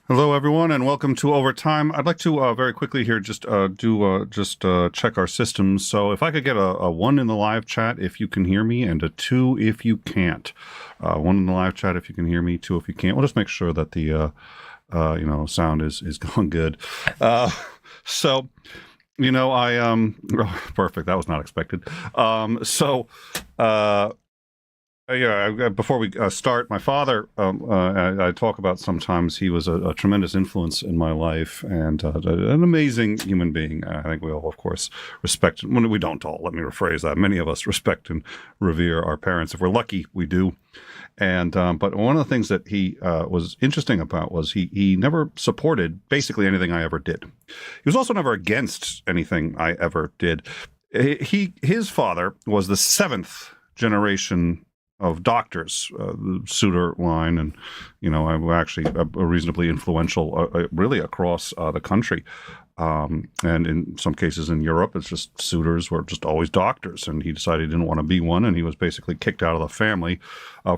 Hello, everyone, and welcome to Overtime. I'd like to very quickly here just check our systems. So if I could get a 1 in the live chat if you can hear me, and a 2 if you can't. 1 in the live chat if you can hear me, 2 if you can't. We'll just make sure that the sound is going good. So perfect. That was not expected. Before we start, my father, I talk about sometimes he was a tremendous influence in my life and an amazing human being. I think we all, of course, respect, when we don't all, let me rephrase that. Many of us respect and revere our parents. If we're lucky, we do. And but one of the things that he was interesting about was he never supported basically anything I ever did. He was also never against anything I ever did. His father was the 7th generation of doctors, the Soutter line, and I'm actually reasonably influential, really across the country, and in some cases in Europe, it's just Souters were just always doctors, and he decided he didn't want to be one, and he was basically kicked out of the family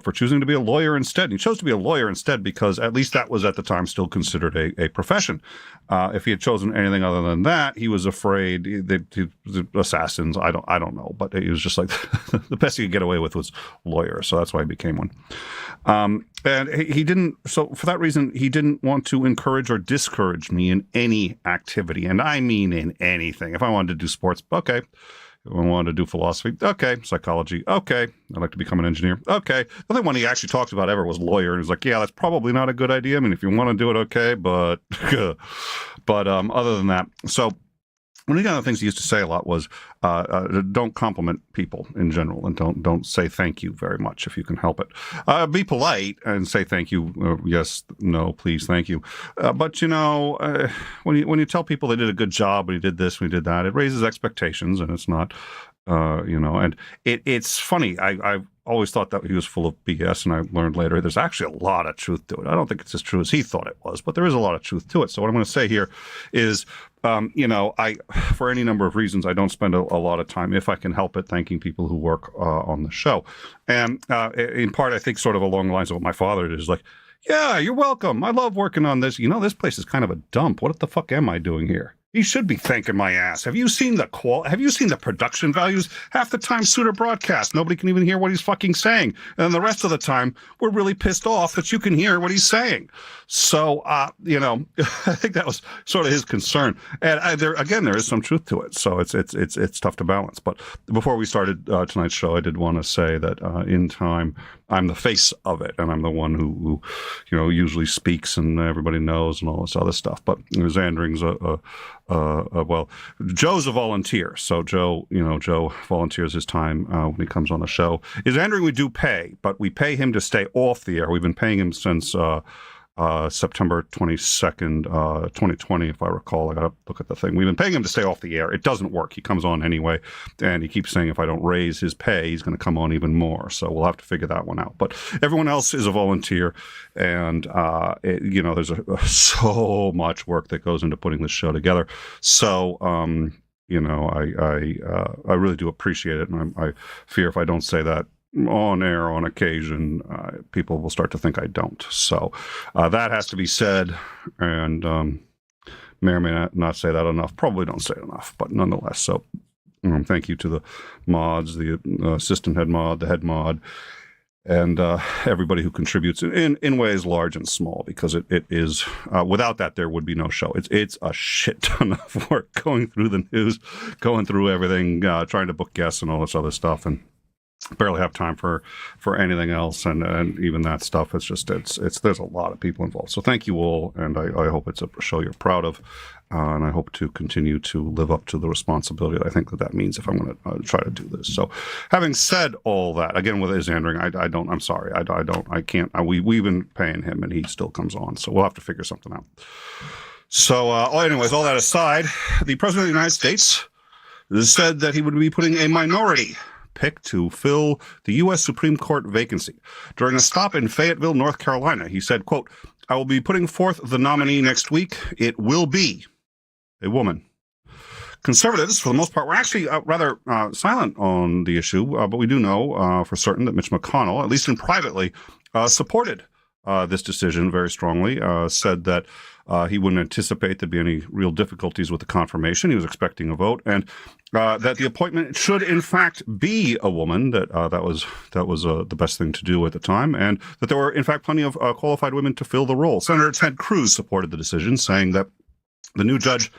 for choosing to be a lawyer instead. And he chose to be a lawyer instead because at least that was at the time still considered a profession. If he had chosen anything other than that, he was afraid that assassins. I don't know, but he was just like the best he could get away with was lawyer, so that's why he became one. And he didn't. So for that reason, he didn't want to encourage or discourage me in any activity, and I mean in anything. If I wanted to do sports, okay. If I wanted to do philosophy, okay. Psychology, okay. I'd like to become an engineer, okay. The only one he actually talked about ever was lawyer, and he was like, yeah, that's probably not a good idea. I mean, if you want to do it, okay, but other than that, so. One of the other things he used to say a lot was, don't compliment people in general, and don't say thank you very much if you can help it. Be polite and say thank you, yes, no, please, thank you. But when you tell people they did a good job, when you did this, when you did that, it raises expectations, and it's not, and it's funny. I've always thought that he was full of BS, and I learned later there's actually a lot of truth to it. I don't think it's as true as he thought it was, but there is a lot of truth to it. So what I'm going to say here is, I, for any number of reasons, I don't spend a lot of time, if I can help it, thanking people who work on the show. And in part, I think sort of along the lines of what my father did is like, yeah, you're welcome. I love working on this. This place is kind of a dump. What the fuck am I doing here? He should be thanking my ass. Have you seen the production values? Half the time Soutter broadcast, nobody can even hear what he's fucking saying. And the rest of the time, we're really pissed off that you can hear what he's saying. So, I think that was sort of his concern. And there is some truth to it. So it's tough to balance. But before we started tonight's show, I did want to say that in time, I'm the face of it, and I'm the one who usually speaks, and everybody knows, and all this other stuff. But Zandring's Joe's a volunteer, so Joe volunteers his time when he comes on the show. Zandring we do pay, but we pay him to stay off the air. We've been paying him since September 22nd, 2020, if I recall. I got to look at the thing. We've been paying him to stay off the air. It doesn't work. He comes on anyway, and he keeps saying if I don't raise his pay, he's going to come on even more. So we'll have to figure that one out. But everyone else is a volunteer, and there's so much work that goes into putting this show together. So I really do appreciate it, and I fear if I don't say that on air on occasion, people will start to think I don't. So that has to be said, and may or may not say that enough. Probably don't say it enough, but nonetheless. So thank you to the mods, the assistant head mod, the head mod, and everybody who contributes in ways large and small, because it is, without that, there would be no show. It's a shit ton of work going through the news, going through everything, trying to book guests and all this other stuff, and barely have time for anything else, and even that stuff. It's just there's a lot of people involved. So thank you all, and I hope it's a show you're proud of, and I hope to continue to live up to the responsibility that I think that means if I'm going to try to do this. So, having said all that, again with Zandring, I'm sorry, I can't. We've been paying him, and he still comes on. So we'll have to figure something out. So, anyways, all that aside, the President of the United States said that he would be putting a minority pick to fill the U.S. Supreme Court vacancy. During a stop in Fayetteville, North Carolina, he said, quote, I will be putting forth the nominee next week. It will be a woman. Conservatives, for the most part, were actually rather silent on the issue, but we do know for certain that Mitch McConnell, at least in privately, supported this decision very strongly, said that he wouldn't anticipate there'd be any real difficulties with the confirmation. He was expecting a vote, and that the appointment should, in fact, be a woman. That was the best thing to do at the time, and that there were, in fact, plenty of qualified women to fill the role. Senator Ted Cruz supported the decision, saying that the new judge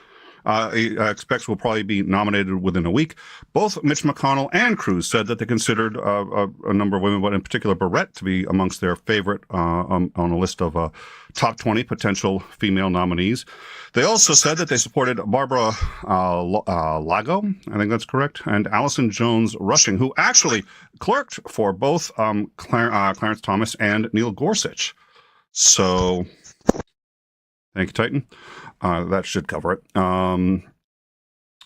he expects will probably be nominated within a week. Both Mitch McConnell and Cruz said that they considered a number of women, but in particular Barrett, to be amongst their favorite on a list of top 20 potential female nominees. They also said that they supported Barbara Lago, I think that's correct, and Allison Jones Rushing, who actually clerked for both Clarence Thomas and Neil Gorsuch. So, thank you, Titan. That should cover it.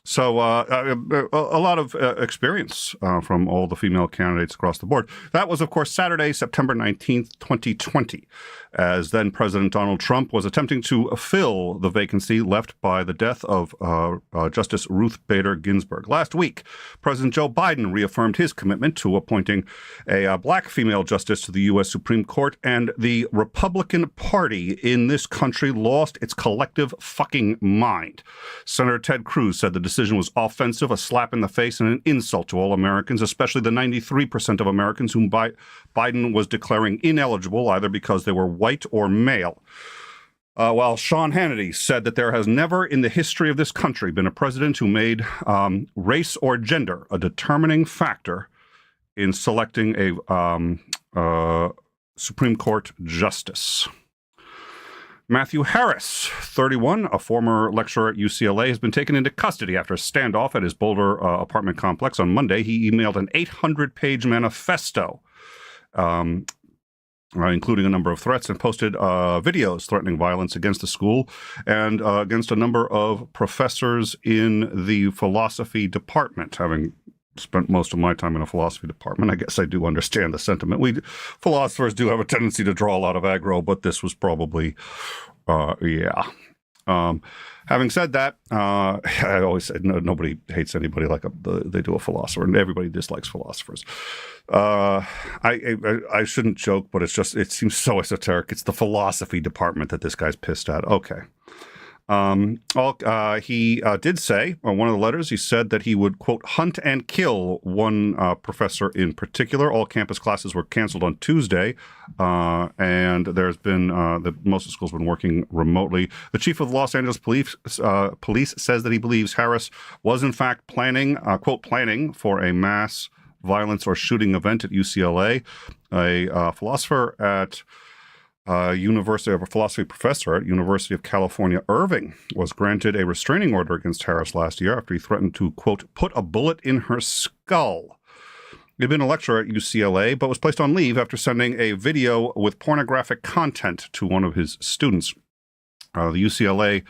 So a lot of experience from all the female candidates across the board. That was, of course, Saturday, September 19th, 2020, as then President Donald Trump was attempting to fill the vacancy left by the death of Justice Ruth Bader Ginsburg. Last week, President Joe Biden reaffirmed his commitment to appointing a black female justice to the U.S. Supreme Court, and the Republican Party in this country lost its collective fucking mind. Senator Ted Cruz said the decision was offensive, a slap in the face, and an insult to all Americans, especially the 93% of Americans whom Biden was declaring ineligible either because they were white or male. While Sean Hannity said that there has never in the history of this country been a president who made race or gender a determining factor in selecting a Supreme Court justice. Matthew Harris, 31, a former lecturer at UCLA, has been taken into custody after a standoff at his Boulder apartment complex. On Monday, he emailed an 800-page manifesto, including a number of threats, and posted videos threatening violence against the school and against a number of professors in the philosophy department. Having spent most of my time in a philosophy department, I guess I do understand the sentiment. We philosophers do have a tendency to draw a lot of aggro, but this was probably, having said that, I always said nobody hates anybody like they do a philosopher, and everybody dislikes philosophers. I shouldn't joke, but it seems so esoteric. It's the philosophy department that this guy's pissed at. Okay. He did say on one of the letters, he said that he would, quote, hunt and kill one professor in particular. All campus classes were canceled on Tuesday, and there's been most of the schools have been working remotely. The chief of the Los Angeles police says that he believes Harris was in fact planning, quote, planning for a mass violence or shooting event at UCLA. A philosopher at a philosophy professor at University of California, Irving, was granted a restraining order against Harris last year after he threatened to, quote, put a bullet in her skull. He had been a lecturer at UCLA, but was placed on leave after sending a video with pornographic content to one of his students. The UCLA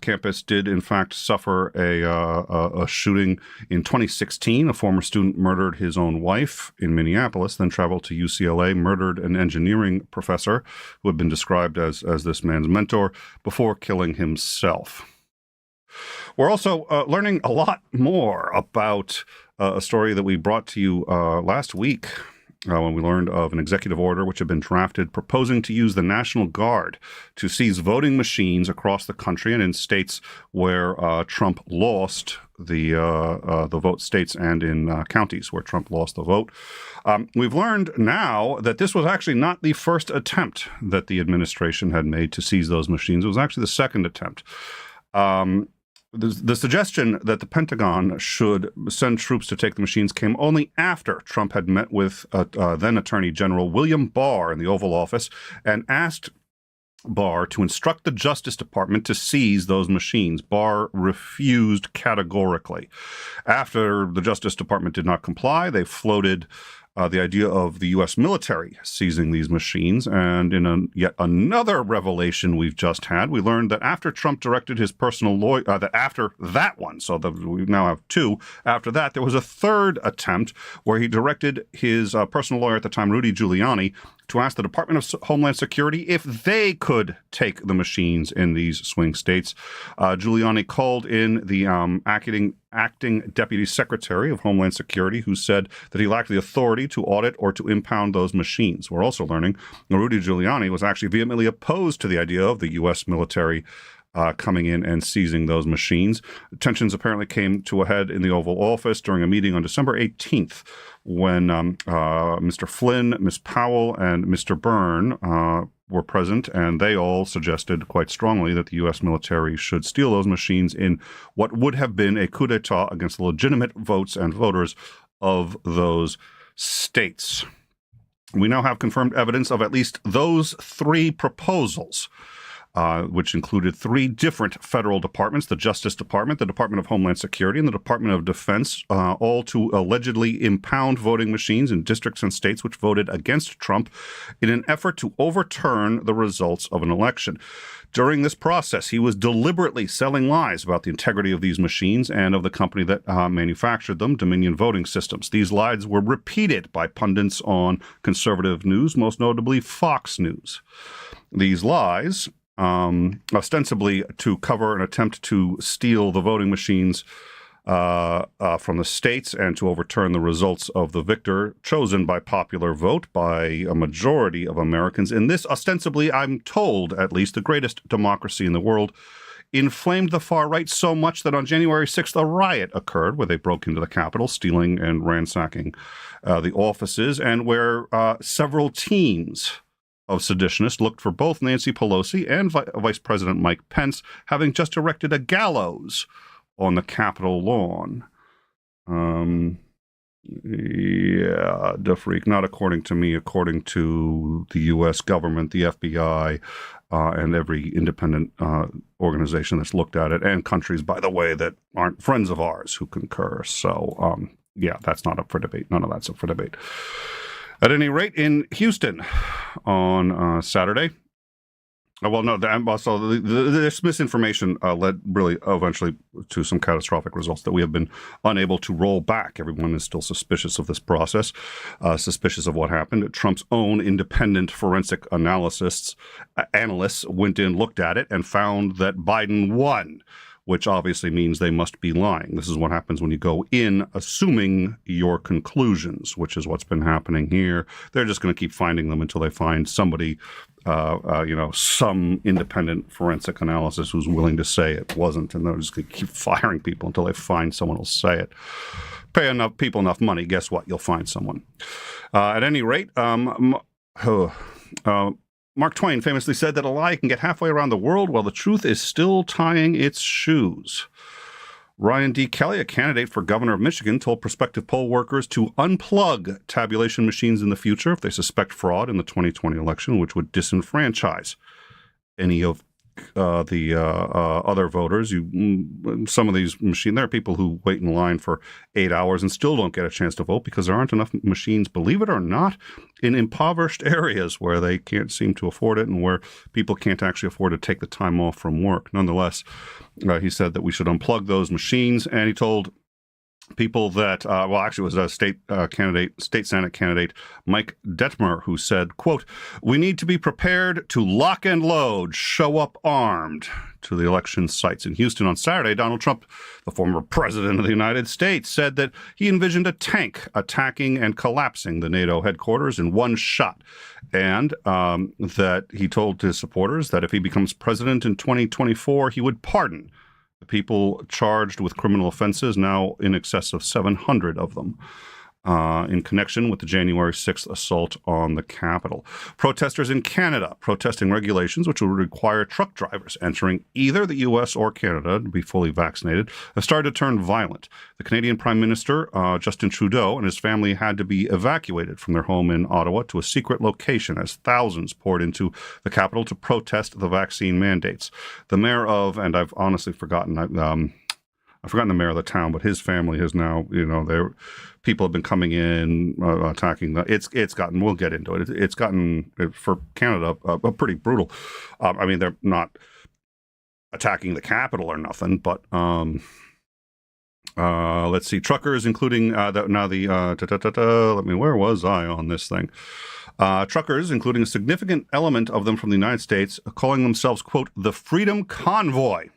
campus did, in fact, suffer a shooting in 2016. A former student murdered his own wife in Minneapolis, then traveled to UCLA, murdered an engineering professor who had been described as this man's mentor, before killing himself. We're also learning a lot more about a story that we brought to you last week, when we learned of an executive order which had been drafted proposing to use the National Guard to seize voting machines across the country and in states where Trump lost the vote, states and in counties where Trump lost the vote. We've learned now that this was actually not the first attempt that the administration had made to seize those machines. It was actually the second attempt. The suggestion that the Pentagon should send troops to take the machines came only after Trump had met with then Attorney General William Barr in the Oval Office and asked Barr to instruct the Justice Department to seize those machines. Barr refused categorically. After the Justice Department did not comply, they floated the idea of the U.S. military seizing these machines. And in yet another revelation we've just had, we learned that after Trump directed his personal lawyer, that after that one, we now have two, after that, there was a third attempt where he directed his personal lawyer at the time, Rudy Giuliani, to ask the Department of Homeland Security if they could take the machines in these swing states. Giuliani called in the acting Deputy Secretary of Homeland Security, who said that he lacked the authority to audit or to impound those machines. We're also learning that Rudy Giuliani was actually vehemently opposed to the idea of the U.S. military coming in and seizing those machines. Tensions apparently came to a head in the Oval Office during a meeting on December 18th when Mr. Flynn, Ms. Powell, and Mr. Byrne were present, and they all suggested quite strongly that the U.S. military should steal those machines in what would have been a coup d'etat against the legitimate votes and voters of those states. We now have confirmed evidence of at least those three proposals, which included three different federal departments, the Justice Department, the Department of Homeland Security, and the Department of Defense, all to allegedly impound voting machines in districts and states which voted against Trump in an effort to overturn the results of an election. During this process, he was deliberately selling lies about the integrity of these machines and of the company that manufactured them, Dominion Voting Systems. These lies were repeated by pundits on conservative news, most notably Fox News. These lies, ostensibly to cover an attempt to steal the voting machines from the states and to overturn the results of the victor chosen by popular vote by a majority of Americans. In this, ostensibly, I'm told, at least, the greatest democracy in the world, inflamed the far right so much that on January 6th, a riot occurred where they broke into the Capitol, stealing and ransacking the offices, and where several teams of seditionists looked for both Nancy Pelosi and Vice President Mike Pence, having just erected a gallows on the Capitol lawn. Yeah, DeFreak, not according to me, according to the U.S. government, the FBI, and every independent organization that's looked at it, and countries, by the way, that aren't friends of ours who concur. So, yeah, that's not up for debate. None of that's up for debate. At any rate, in Houston on Saturday, this misinformation led really eventually to some catastrophic results that we have been unable to roll back. Everyone is still suspicious of this process, suspicious of what happened. Trump's own independent forensic analysts went in, looked at it, and found that Biden won, which obviously means they must be lying. This is what happens when you go in assuming your conclusions, which is what's been happening here. They're just going to keep finding them until they find somebody, some independent forensic analysis who's willing to say it wasn't, and they're just going to keep firing people until they find someone who'll say it. Pay enough people enough money, guess what? You'll find someone. At any rate, Mark Twain famously said that a lie can get halfway around the world while the truth is still tying its shoes. Ryan D. Kelly, a candidate for governor of Michigan, told prospective poll workers to unplug tabulation machines in the future if they suspect fraud in the 2020 election, which would disenfranchise any of the other voters. Some of these machines, there are people who wait in line for 8 hours and still don't get a chance to vote because there aren't enough machines, believe it or not, in impoverished areas where they can't seem to afford it and where people can't actually afford to take the time off from work. Nonetheless, he said that we should unplug those machines, and he told people that, it was a state Senate candidate, Mike Detmer, who said, quote, "We need to be prepared to lock and load, show up armed," to the election sites. In Houston on Saturday, Donald Trump, the former president of the United States, said that he envisioned a tank attacking and collapsing the NATO headquarters in one shot, and that he told his supporters that if he becomes president in 2024, he would pardon the people charged with criminal offenses, now in excess of 700 of them, in connection with the January 6th assault on the Capitol. Protesters in Canada protesting regulations which will require truck drivers entering either the U.S. or Canada to be fully vaccinated have started to turn violent. The Canadian Prime Minister, Justin Trudeau, and his family had to be evacuated from their home in Ottawa to a secret location as thousands poured into the capital to protest the vaccine mandates. The mayor of, and I've honestly forgotten, I've forgotten the mayor of the town, but his family has now, people have been coming in, attacking it's gotten, we'll get into it. It's gotten, for Canada, pretty brutal. They're not attacking the Capitol or nothing, but let's see, truckers, including where was I on this thing? Truckers, including a significant element of them from the United States, calling themselves, quote, the Freedom Convoy,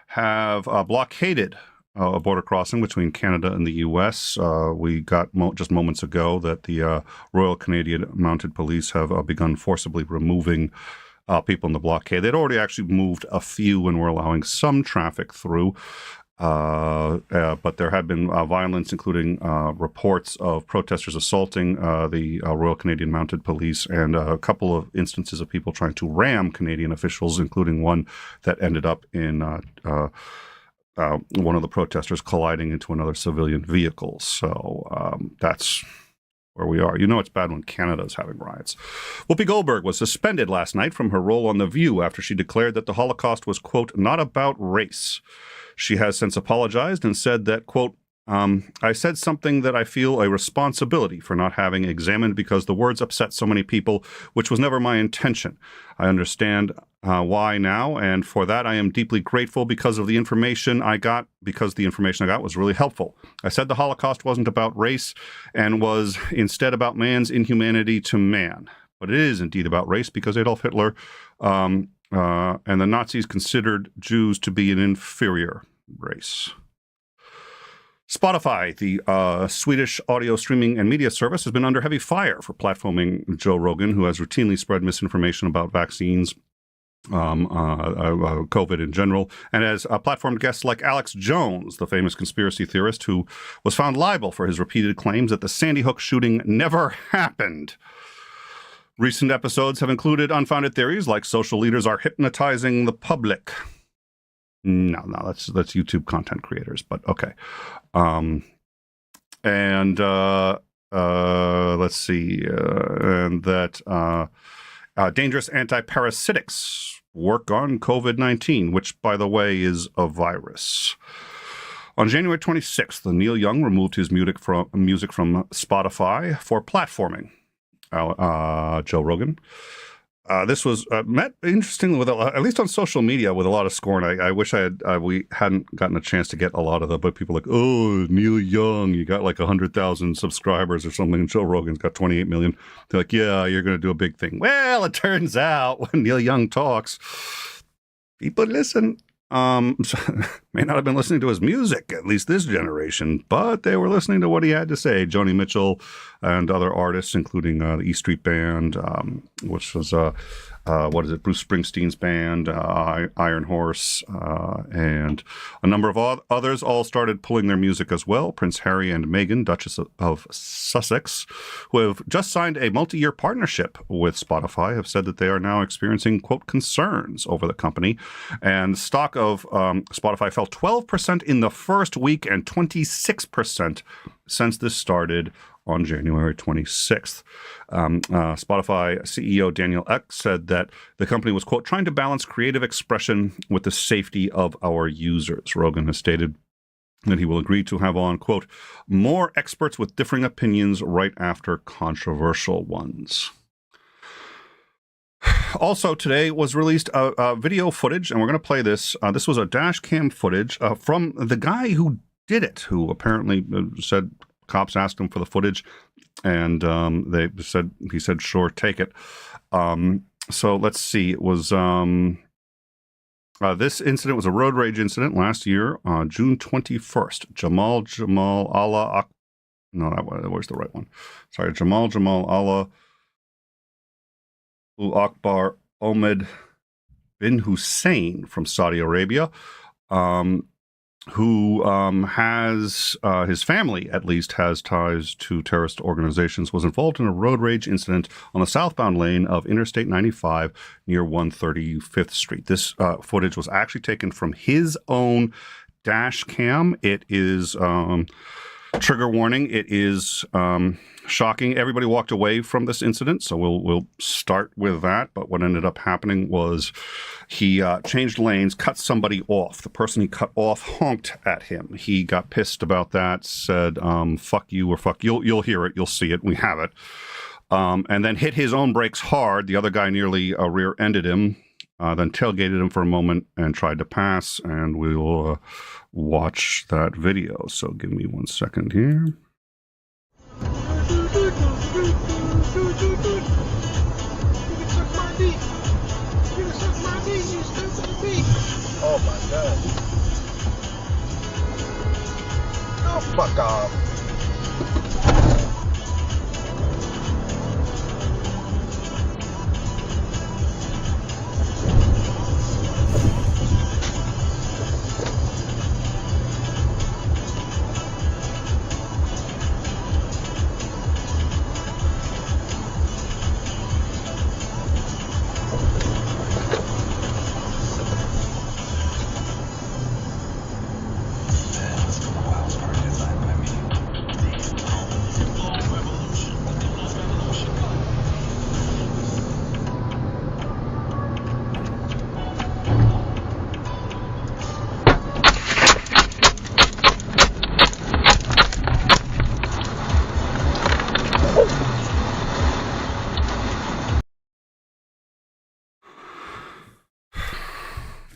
have blockaded a border crossing between Canada and the U.S. We got just moments ago that the Royal Canadian Mounted Police have begun forcibly removing people in the blockade. They'd already actually moved a few and were allowing some traffic through. But there had been violence, including reports of protesters assaulting the Royal Canadian Mounted Police and a couple of instances of people trying to ram Canadian officials, including one that ended up in one of the protesters colliding into another civilian vehicle. So that's where we are. You know it's bad when Canada's having riots. Whoopi Goldberg was suspended last night from her role on The View after she declared that the Holocaust was, quote, not about race. She has since apologized and said that, quote, I said something that I feel a responsibility for not having examined because the words upset so many people, which was never my intention. I understand why now, and for that I am deeply grateful because the information I got was really helpful. I said the Holocaust wasn't about race and was instead about man's inhumanity to man. But it is indeed about race because Adolf Hitler and the Nazis considered Jews to be an inferior race. Spotify, the Swedish audio streaming and media service, has been under heavy fire for platforming Joe Rogan, who has routinely spread misinformation about vaccines, COVID in general, and has platformed guests like Alex Jones, the famous conspiracy theorist who was found liable for his repeated claims that the Sandy Hook shooting never happened. Recent episodes have included unfounded theories like social leaders are hypnotizing the public. No, that's YouTube content creators, but okay. Let's see, and that dangerous antiparasitics work on COVID-19, which, by the way, is a virus. On January 26th, Neil Young removed his music from Spotify for platforming Joe Rogan. This was met interestingly with at least on social media with a lot of scorn. I wish we hadn't gotten a chance to get a lot of them, but people like, oh, Neil Young, you got like 100,000 subscribers or something, and Joe Rogan's got 28 million. They're like, yeah, you're going to do a big thing. Well, it turns out when Neil Young talks, people listen. May not have been listening to his music, at least this generation, but they were listening to what he had to say. Joni Mitchell and other artists, including the E Street Band, which was, Bruce Springsteen's band, Iron Horse, and a number of others all started pulling their music as well. Prince Harry and Meghan, Duchess of Sussex, who have just signed a multi-year partnership with Spotify, have said that they are now experiencing, quote, concerns over the company. And stock of Spotify fell 12% in the first week and 26% since this started on January 26th. Spotify CEO Daniel Ek said that the company was, quote, trying to balance creative expression with the safety of our users. Rogan has stated that he will agree to have on, quote, more experts with differing opinions right after controversial ones. Also today was released video footage, and we're going to play this. This was a dash cam footage from the guy who did it, who apparently said cops asked him for the footage, and he said, sure, take it. So let's see. It was this incident was a road rage incident last year, June 21st. Jamal Allah. Where's the right one? Sorry, Jamal Allah Akbar Ahmed bin Hussein from Saudi Arabia, who has, his family at least has ties to terrorist organizations, was involved in a road rage incident on the southbound lane of Interstate 95 near 135th Street. This footage was actually taken from his own dash cam. It is, trigger warning, it is shocking. Everybody walked away from this incident, so we'll start with that. But what ended up happening was he changed lanes, cut somebody off. The person he cut off honked at him. He got pissed about that, said, fuck you or fuck you. You'll hear it. You'll see it. We have it. And then hit his own brakes hard. The other guy nearly rear-ended him, then tailgated him for a moment and tried to pass. And we'll watch that video. So give me 1 second here.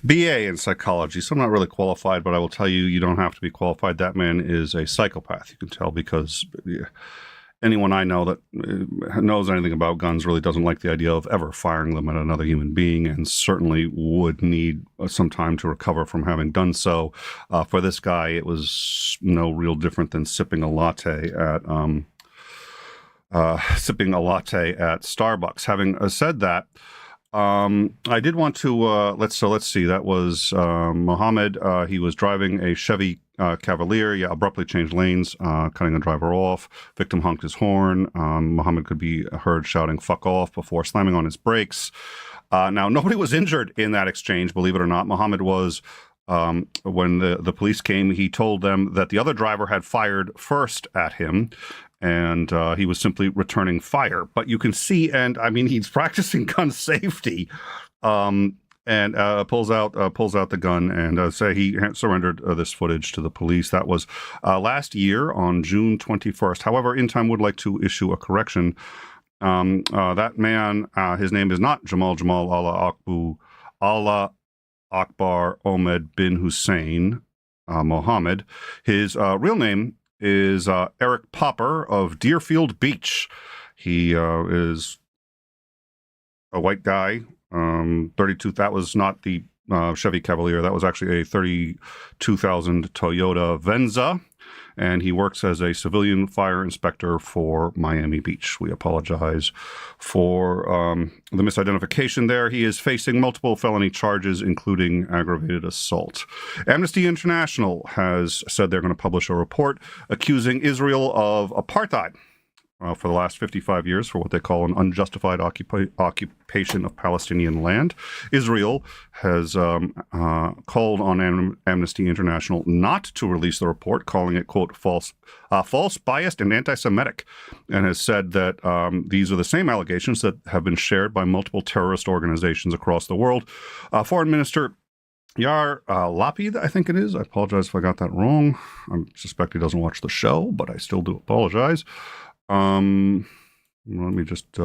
BA in psychology, so I'm not really qualified, but I will tell you, you don't have to be qualified. That man is a psychopath. You can tell because anyone I know that knows anything about guns really doesn't like the idea of ever firing them at another human being, and certainly would need some time to recover from having done so. For this guy, it was no real different than sipping a latte at Starbucks. Having said that, I did want to let's see. That was Mohammed. He was driving a Chevy Cavalier. Yeah, abruptly changed lanes, cutting the driver off. Victim honked his horn. Mohammed could be heard shouting "fuck off" before slamming on his brakes. Now, nobody was injured in that exchange, believe it or not. Mohammed was. When the police came, he told them that the other driver had fired first at him, and he was simply returning fire. But you can see, and I mean, he's practicing gun safety, and pulls out the gun and say he surrendered this footage to the police. That was last year on June 21st. However, In Time would like to issue a correction. That man, his name is not Jamal Allah Akbar Ahmed bin Hussein Mohammed. His real name is Eric Popper of Deerfield Beach. He is a white guy, 32. That was not the Chevy Cavalier. That was actually a 32,000 Toyota Venza. And he works as a civilian fire inspector for Miami Beach. We apologize for the misidentification there. He is facing multiple felony charges, including aggravated assault. Amnesty International has said they're going to publish a report accusing Israel of apartheid for the last 55 years for what they call an unjustified occupation of Palestinian land. Israel has called on Amnesty International not to release the report, calling it, quote, false, biased, and anti-Semitic, and has said that these are the same allegations that have been shared by multiple terrorist organizations across the world. Foreign Minister Yair Lapid, I think it is. I apologize if I got that wrong. I suspect he doesn't watch the show, but I still do apologize. Let me just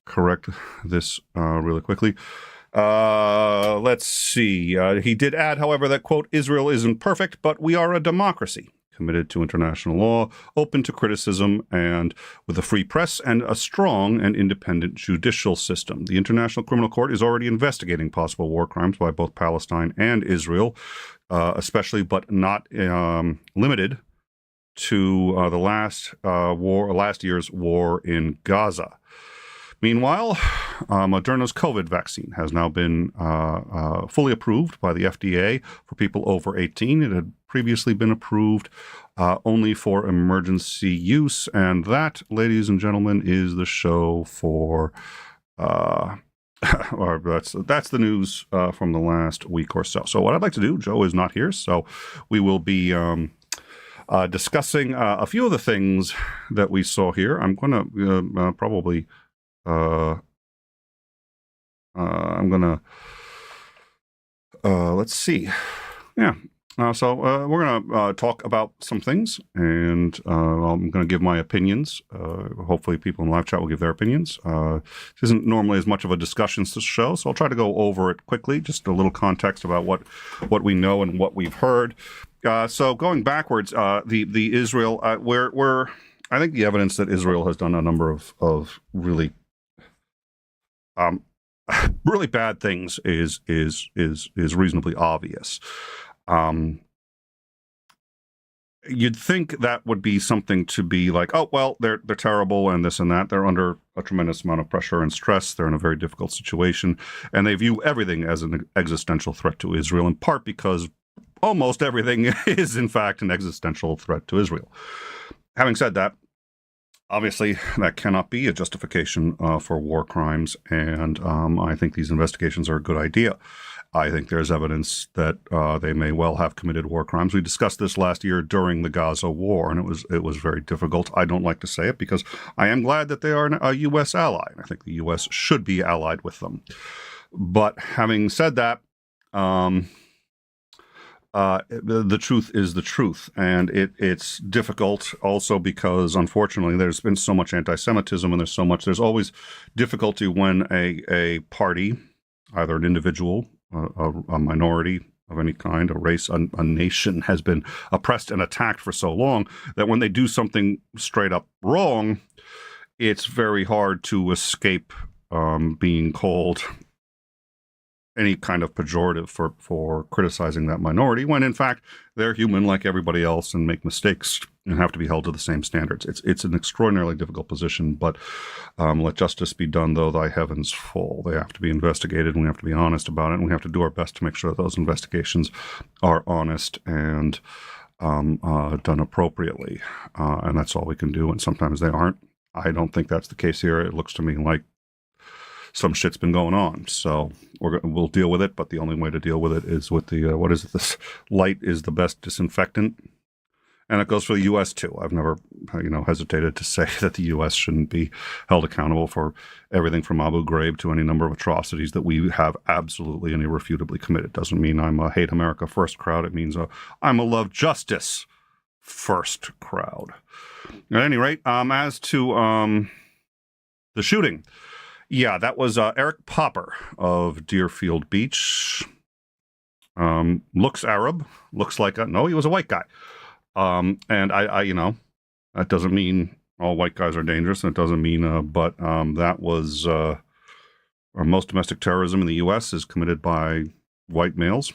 correct this really quickly. Let's see. He did add, however, that, quote, Israel isn't perfect, but we are a democracy, committed to international law, open to criticism, and with a free press and a strong and independent judicial system. The International Criminal Court is already investigating possible war crimes by both Palestine and Israel, especially but not limited to the last year's war in Gaza. Meanwhile, Moderna's COVID vaccine has now been fully approved by the FDA for people over 18. It had previously been approved only for emergency use, and that, ladies and gentlemen, is the show for. Or that's the news from the last week or so. So what I'd like to do, Joe is not here, so we will be discussing a few of the things that we saw here. I'm going to probably, let's see. Yeah. So we're going to talk about some things, and I'm going to give my opinions. Hopefully people in live chat will give their opinions. This isn't normally as much of a discussion show, so I'll try to go over it quickly, just a little context about what we know and what we've heard. So going backwards, the Israel, where I think the evidence that Israel has done a number of really really bad things is reasonably obvious. you'd think that would be something to be like, oh, well, they're terrible and this and that. They're under a tremendous amount of pressure and stress. They're in a very difficult situation. And they view everything as an existential threat to Israel, in part because almost everything is, in fact, an existential threat to Israel. Having said that, obviously, that cannot be a justification for war crimes. And I think these investigations are a good idea. I think there's evidence that they may well have committed war crimes. We discussed this last year during the Gaza war, and it was very difficult. I don't like to say it because I am glad that they are a U.S. ally, and I think the U.S. should be allied with them. But having said that, the truth is the truth, and it's difficult also because, unfortunately, there's been so much anti-Semitism, and there's always difficulty when a party, either an individual, a minority of any kind, a race, a nation has been oppressed and attacked for so long that when they do something straight up wrong, it's very hard to escape being called any kind of pejorative for criticizing that minority, when in fact they're human like everybody else and make mistakes and have to be held to the same standards. It's an extraordinarily difficult position, but let justice be done, though thy heavens fall. They have to be investigated, and we have to be honest about it, and we have to do our best to make sure that those investigations are honest and done appropriately. And that's all we can do, and sometimes they aren't. I don't think that's the case here. It looks to me like some shit's been going on, so we'll deal with it. But the only way to deal with it is with the what is it? This light is the best disinfectant, and it goes for the U.S. too. I've never, hesitated to say that the U.S. shouldn't be held accountable for everything from Abu Ghraib to any number of atrocities that we have absolutely and irrefutably committed. Doesn't mean I'm a hate America first crowd. It means I'm a love justice first crowd. At any rate, as to the shooting. Yeah, that was Eric Popper of Deerfield Beach. Looks Arab. Looks like no, he was a white guy. And I that doesn't mean all white guys are dangerous. And it doesn't mean, but that was most domestic terrorism in the U.S. is committed by white males.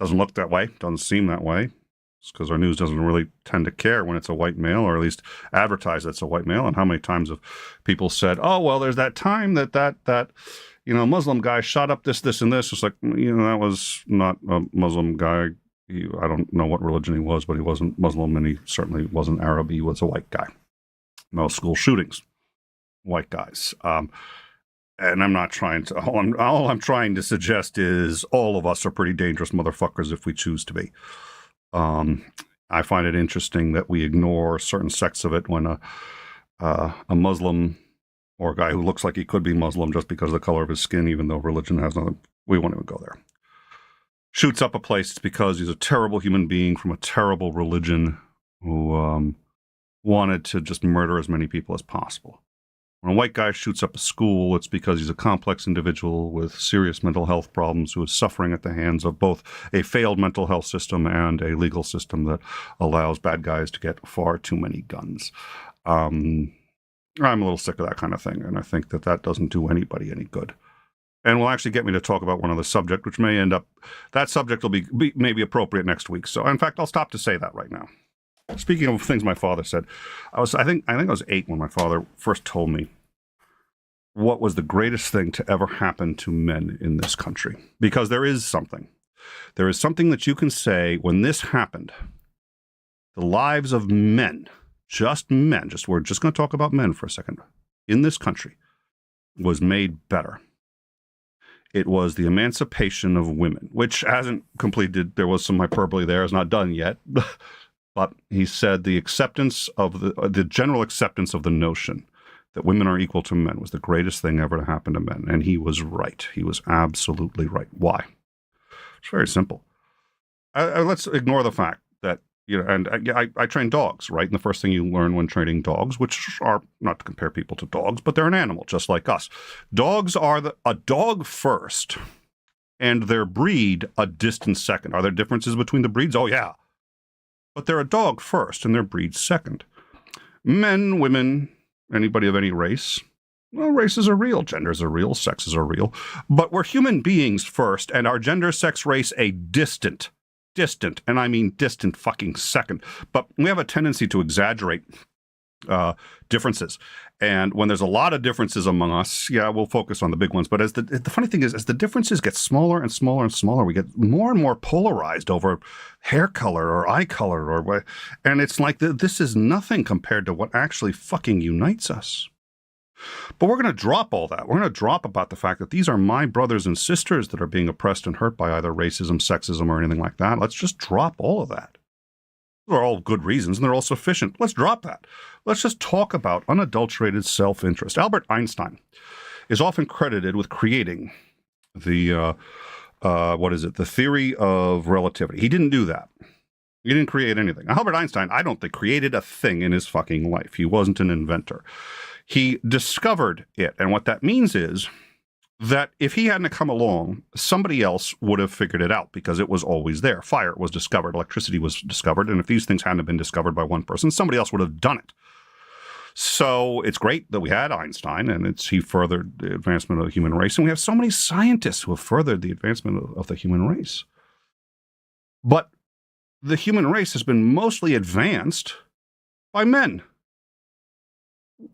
Doesn't look that way. Doesn't seem that way. It's because our news doesn't really tend to care when it's a white male, or at least advertise that it's a white male. And how many times have people said, oh, well, there's that time that Muslim guy shot up this, and this. It's like, that was not a Muslim guy. I don't know what religion he was, but he wasn't Muslim, and he certainly wasn't Arab. He was a white guy. Most school shootings, white guys. And I'm not trying to, all I'm trying to suggest is all of us are pretty dangerous motherfuckers if we choose to be. I find it interesting that we ignore certain sects of it when a Muslim or a guy who looks like he could be Muslim just because of the color of his skin, even though religion has nothing, we won't even go there. Shoots up a place, it's because he's a terrible human being from a terrible religion who wanted to just murder as many people as possible. When a white guy shoots up a school, it's because he's a complex individual with serious mental health problems who is suffering at the hands of both a failed mental health system and a legal system that allows bad guys to get far too many guns. I'm a little sick of that kind of thing, and I think that doesn't do anybody any good. And will actually get me to talk about one other subject, which may end up, that subject will be maybe appropriate next week. So, in fact, I'll stop to say that right now. Speaking of things my father said, I think I was 8 when my father first told me what was the greatest thing to ever happen to men in this country. Because there is something. There is something that you can say when this happened. The lives of men, we're just going to talk about men for a second, in this country, was made better. It was the emancipation of women, which hasn't completed. There was some hyperbole there. It's not done yet. But he said the acceptance of the general acceptance of the notion that women are equal to men was the greatest thing ever to happen to men. And he was right. He was absolutely right. Why? It's very simple. Let's ignore the fact that, and I train dogs, right? And the first thing you learn when training dogs, which are not to compare people to dogs, but they're an animal just like us. Dogs are a dog first and their breed a distant second. Are there differences between the breeds? Oh, yeah. But they're a dog first and their breed second. Men, women, anybody of any race, well, races are real, genders are real, sexes are real, but we're human beings first, and our gender, sex, race a distant distant, and I mean distant fucking second. But we have a tendency to exaggerate differences. And when there's a lot of differences among us, yeah, we'll focus on the big ones. But as the funny thing is, as the differences get smaller and smaller and smaller, we get more and more polarized over hair color or eye color or what. And it's like this is nothing compared to what actually fucking unites us. But we're going to drop all that. We're going to drop about the fact that these are my brothers and sisters that are being oppressed and hurt by either racism, sexism, or anything like that. Let's just drop all of that. They're all good reasons, and they're all sufficient. Let's drop that. Let's just talk about unadulterated self-interest. Albert Einstein is often credited with creating the, the theory of relativity. He didn't do that. He didn't create anything. Albert Einstein, I don't think, created a thing in his fucking life. He wasn't an inventor. He discovered it, and what that means is that if he hadn't come along, somebody else would have figured it out because it was always there. Fire was discovered, electricity was discovered, and if these things hadn't been discovered by one person, somebody else would have done it. So it's great that we had Einstein, and he furthered the advancement of the human race, and we have so many scientists who have furthered the advancement of the human race. But the human race has been mostly advanced by men.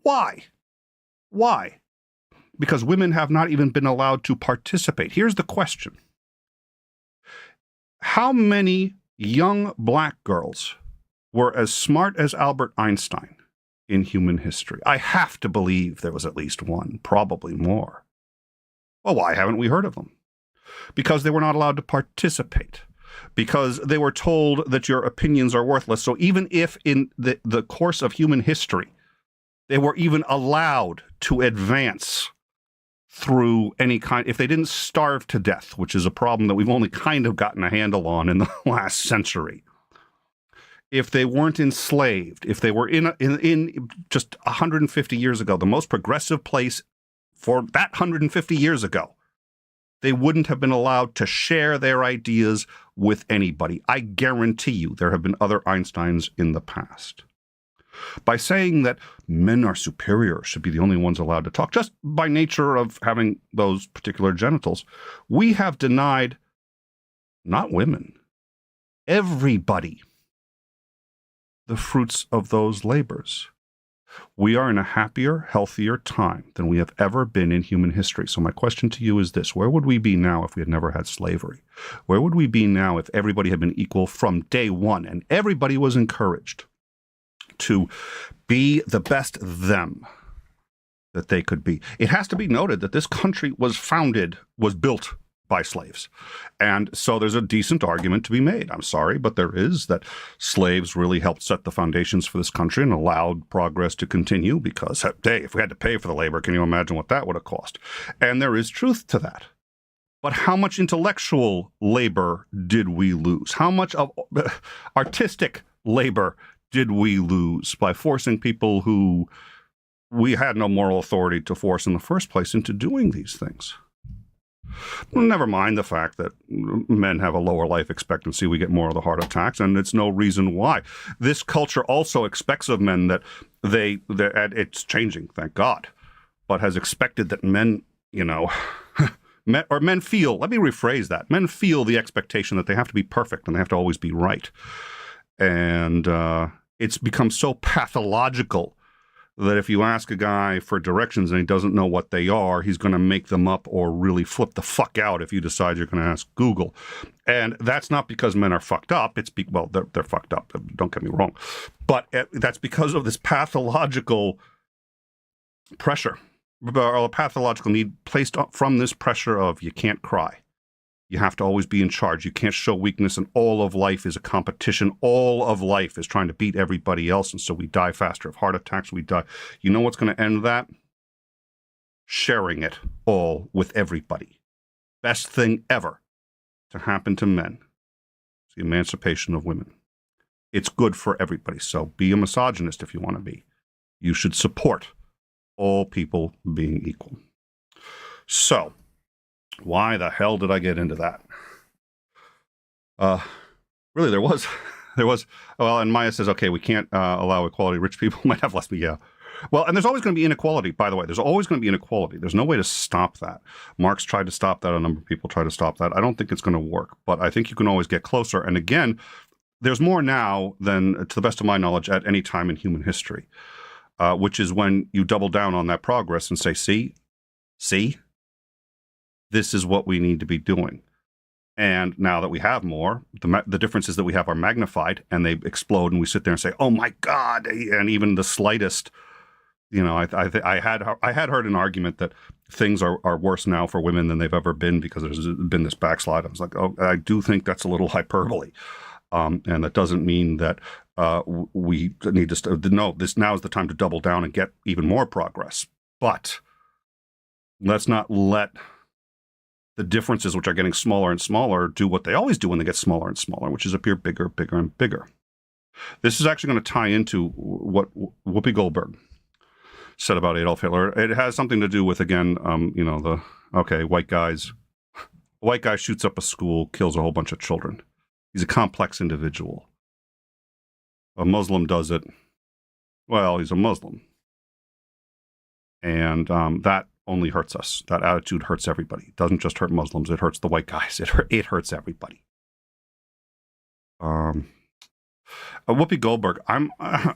Why? Why? Because women have not even been allowed to participate. Here's the question. How many young black girls were as smart as Albert Einstein in human history? I have to believe there was at least one, probably more. Well, why haven't we heard of them? Because they were not allowed to participate. Because they were told that your opinions are worthless. So even if in the course of human history, they were even allowed to advance through any kind, if they didn't starve to death, which is a problem that we've only kind of gotten a handle on in the last century. If they weren't enslaved, if they were in just 150 years ago, the most progressive place for that 150 years ago, they wouldn't have been allowed to share their ideas with anybody. I guarantee you there have been other Einsteins in the past. By saying that men are superior, should be the only ones allowed to talk, just by nature of having those particular genitals, we have denied not women, everybody, the fruits of those labors. We are in a happier, healthier time than we have ever been in human history. So my question to you is this: where would we be now if we had never had slavery? Where would we be now if everybody had been equal from day one and everybody was encouraged to be the best them that they could be? It has to be noted that this country was built by slaves. And so there's a decent argument to be made. I'm sorry, but there is, that slaves really helped set the foundations for this country and allowed progress to continue because, hey, if we had to pay for the labor, can you imagine what that would have cost? And there is truth to that. But how much intellectual labor did we lose? How much of artistic labor did we lose by forcing people who we had no moral authority to force in the first place into doing these things? Well, never mind the fact that men have a lower life expectancy, we get more of the heart attacks, and it's no reason why. This culture also expects of men that it's changing, thank God, but has expected that men, men feel, let me rephrase that, men feel the expectation that they have to be perfect and they have to always be right. And it's become so pathological that if you ask a guy for directions and he doesn't know what they are, he's going to make them up or really flip the fuck out if you decide you're going to ask Google. And that's not because men are fucked up. They're fucked up. Don't get me wrong. But that's because of this pathological pressure, or a pathological need placed from this pressure of you can't cry. You have to always be in charge. You can't show weakness, and all of life is a competition. All of life is trying to beat everybody else, and so we die faster. Of heart attacks, we die. You know what's going to end that? Sharing it all with everybody. Best thing ever to happen to men is the emancipation of women. It's good for everybody, so be a misogynist if you want to be. You should support all people being equal. So, why the hell did I get into that? Really, there was, well, and Maya says, okay, we can't allow equality. Rich people might have less, but yeah. Well, and there's always going to be inequality, by the way. There's always going to be inequality. There's no way to stop that. Marx tried to stop that. A number of people try to stop that. I don't think it's going to work, but I think you can always get closer. And again, there's more now than, to the best of my knowledge, at any time in human history, which is when you double down on that progress and say, see, this is what we need to be doing. And now that we have more, the difference is that we have are magnified and they explode, and we sit there and say, "Oh my God!" And even the slightest, I had heard an argument that things are worse now for women than they've ever been because there's been this backslide. I was like, oh, I do think that's a little hyperbole, and that doesn't mean that we need to. No, this now is the time to double down and get even more progress. But let's not let the differences, which are getting smaller and smaller, do what they always do when they get smaller and smaller, which is appear bigger, bigger, and bigger. This is actually going to tie into what Whoopi Goldberg said about Adolf Hitler. It has something to do with, again, white guys. A white guy shoots up a school, kills a whole bunch of children. He's a complex individual. A Muslim does it. Well, he's a Muslim. And that only hurts us. That attitude hurts everybody. It doesn't just hurt Muslims. It hurts the white guys. It hurts everybody. Whoopi Goldberg, I'm a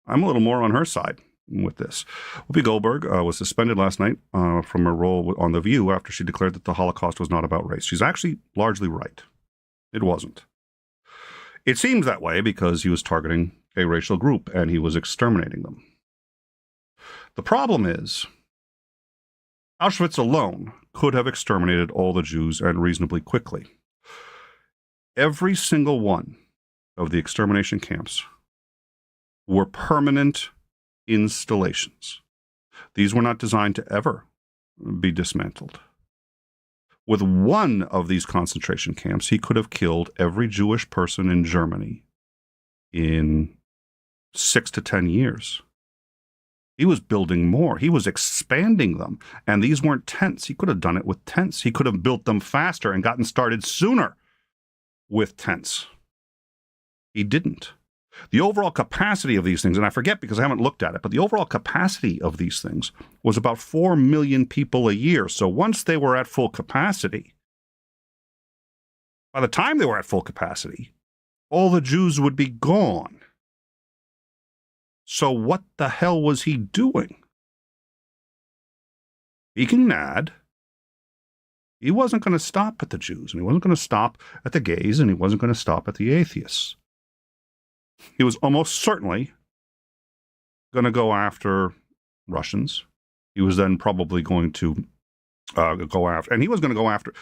little more on her side with this. Whoopi Goldberg was suspended last night from her role on The View after she declared that the Holocaust was not about race. She's actually largely right. It wasn't. It seems that way because he was targeting a racial group and he was exterminating them. The problem is, Auschwitz alone could have exterminated all the Jews and reasonably quickly. Every single one of the extermination camps were permanent installations. These were not designed to ever be dismantled. With one of these concentration camps, he could have killed every Jewish person in Germany in 6 to 10 years. He was building more. He was expanding them. And these weren't tents. He could have done it with tents. He could have built them faster and gotten started sooner with tents. He didn't. The overall capacity of these things, and I forget because I haven't looked at it, but the overall capacity of these things was about 4 million people a year. So once they were at full capacity, by the time they were at full capacity, all the Jews would be gone. So what the hell was he doing? Speaking mad, he wasn't going to stop at the Jews, and he wasn't going to stop at the gays, and he wasn't going to stop at the atheists. He was almost certainly going to go after Russians. He was then probably going to go after, and he was going to go after,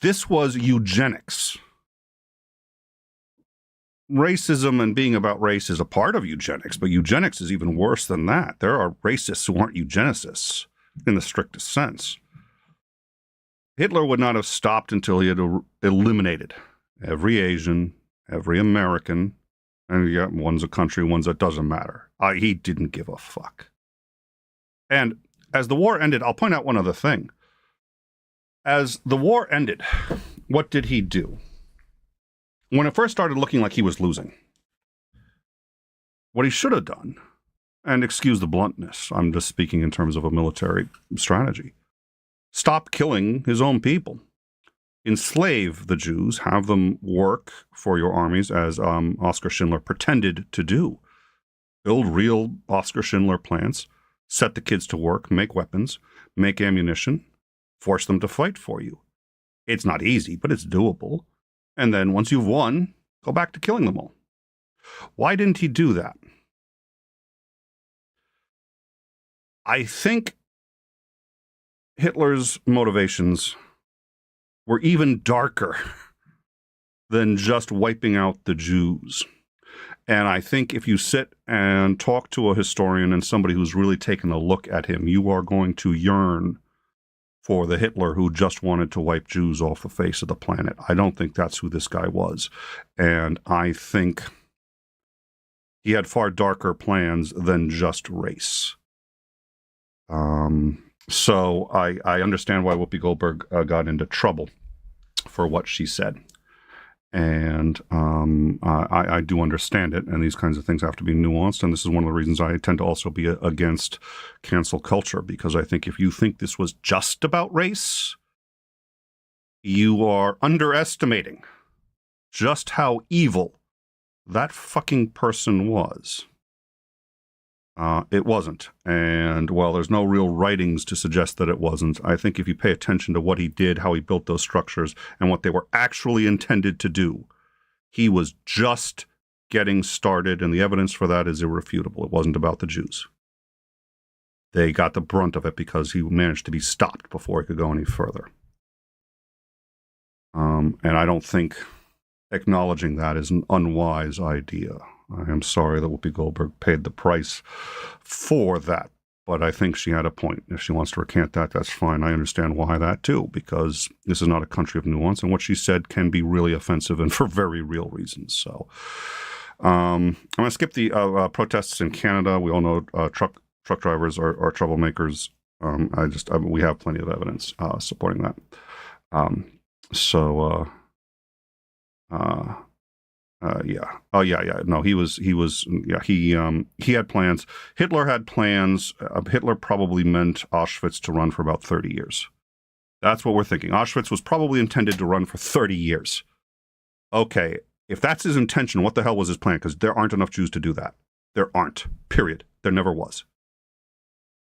this was eugenics. Racism and being about race is a part of eugenics, but eugenics is even worse than that. There are racists who aren't eugenicists in the strictest sense. Hitler would not have stopped until he had eliminated every Asian, every American, and yeah, one's a country, one's a doesn't matter. He didn't give a fuck. And as the war ended, I'll point out one other thing. As the war ended, what did he do? When it first started looking like he was losing, what he should have done, and excuse the bluntness, I'm just speaking in terms of a military strategy, stop killing his own people. Enslave the Jews, have them work for your armies as Oskar Schindler pretended to do. Build real Oskar Schindler plants, set the kids to work, make weapons, make ammunition, force them to fight for you. It's not easy, but it's doable. And then once you've won, go back to killing them all. Why didn't he do that? I think Hitler's motivations were even darker than just wiping out the Jews. And I think if you sit and talk to a historian and somebody who's really taken a look at him, you are going to yearn for the Hitler who just wanted to wipe Jews off the face of the planet. I don't think that's who this guy was. And I think he had far darker plans than just race. So I understand why Whoopi Goldberg got into trouble for what she said. And I do understand it, and these kinds of things have to be nuanced. And this is one of the reasons I tend to also be against cancel culture, because I think if you think this was just about race, you are underestimating just how evil that fucking person was. It wasn't. And while there's no real writings to suggest that it wasn't, I think if you pay attention to what he did, how he built those structures, and what they were actually intended to do, he was just getting started, and the evidence for that is irrefutable. It wasn't about the Jews. They got the brunt of it because he managed to be stopped before he could go any further. And I don't think acknowledging that is an unwise idea. I am sorry that Whoopi Goldberg paid the price for that, but I think she had a point. If she wants to recant that, that's fine. I understand why that too, because this is not a country of nuance, and what she said can be really offensive and for very real reasons. So I'm going to skip the protests in Canada. We all know truck drivers are troublemakers. We have plenty of evidence supporting that. Yeah. Oh, yeah. No, he had plans. Hitler had plans. Hitler probably meant Auschwitz to run for about 30 years. That's what we're thinking. Auschwitz was probably intended to run for 30 years. Okay, if that's his intention, what the hell was his plan? Because there aren't enough Jews to do that. There aren't. Period. There never was.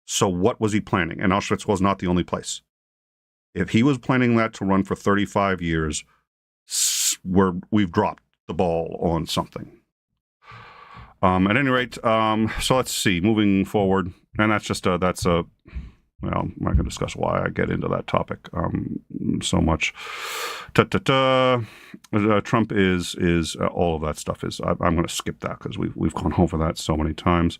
So what was he planning? And Auschwitz was not the only place. If he was planning that to run for 35 years, we've dropped the ball on something. At any rate, so let's see, moving forward, and well, I'm not going to discuss why I get into that topic so much. Trump is all of that stuff is. I'm going to skip that because we've gone over that so many times.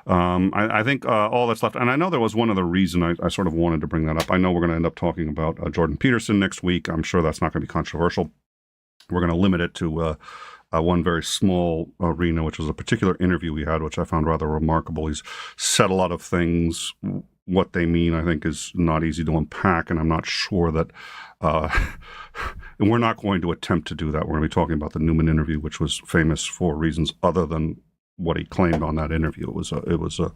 I think all that's left, and I know there was one other reason I sort of wanted to bring that up. I know we're going to end up talking about Jordan Peterson next week. I'm sure that's not going to be controversial. We're going to limit it to one very small arena, which was a particular interview we had, which I found rather remarkable. He's said a lot of things. What they mean, I think, is not easy to unpack, and I'm not sure that and we're not going to attempt to do that. We're going to be talking about the Newman interview, which was famous for reasons other than what he claimed on that interview. It was an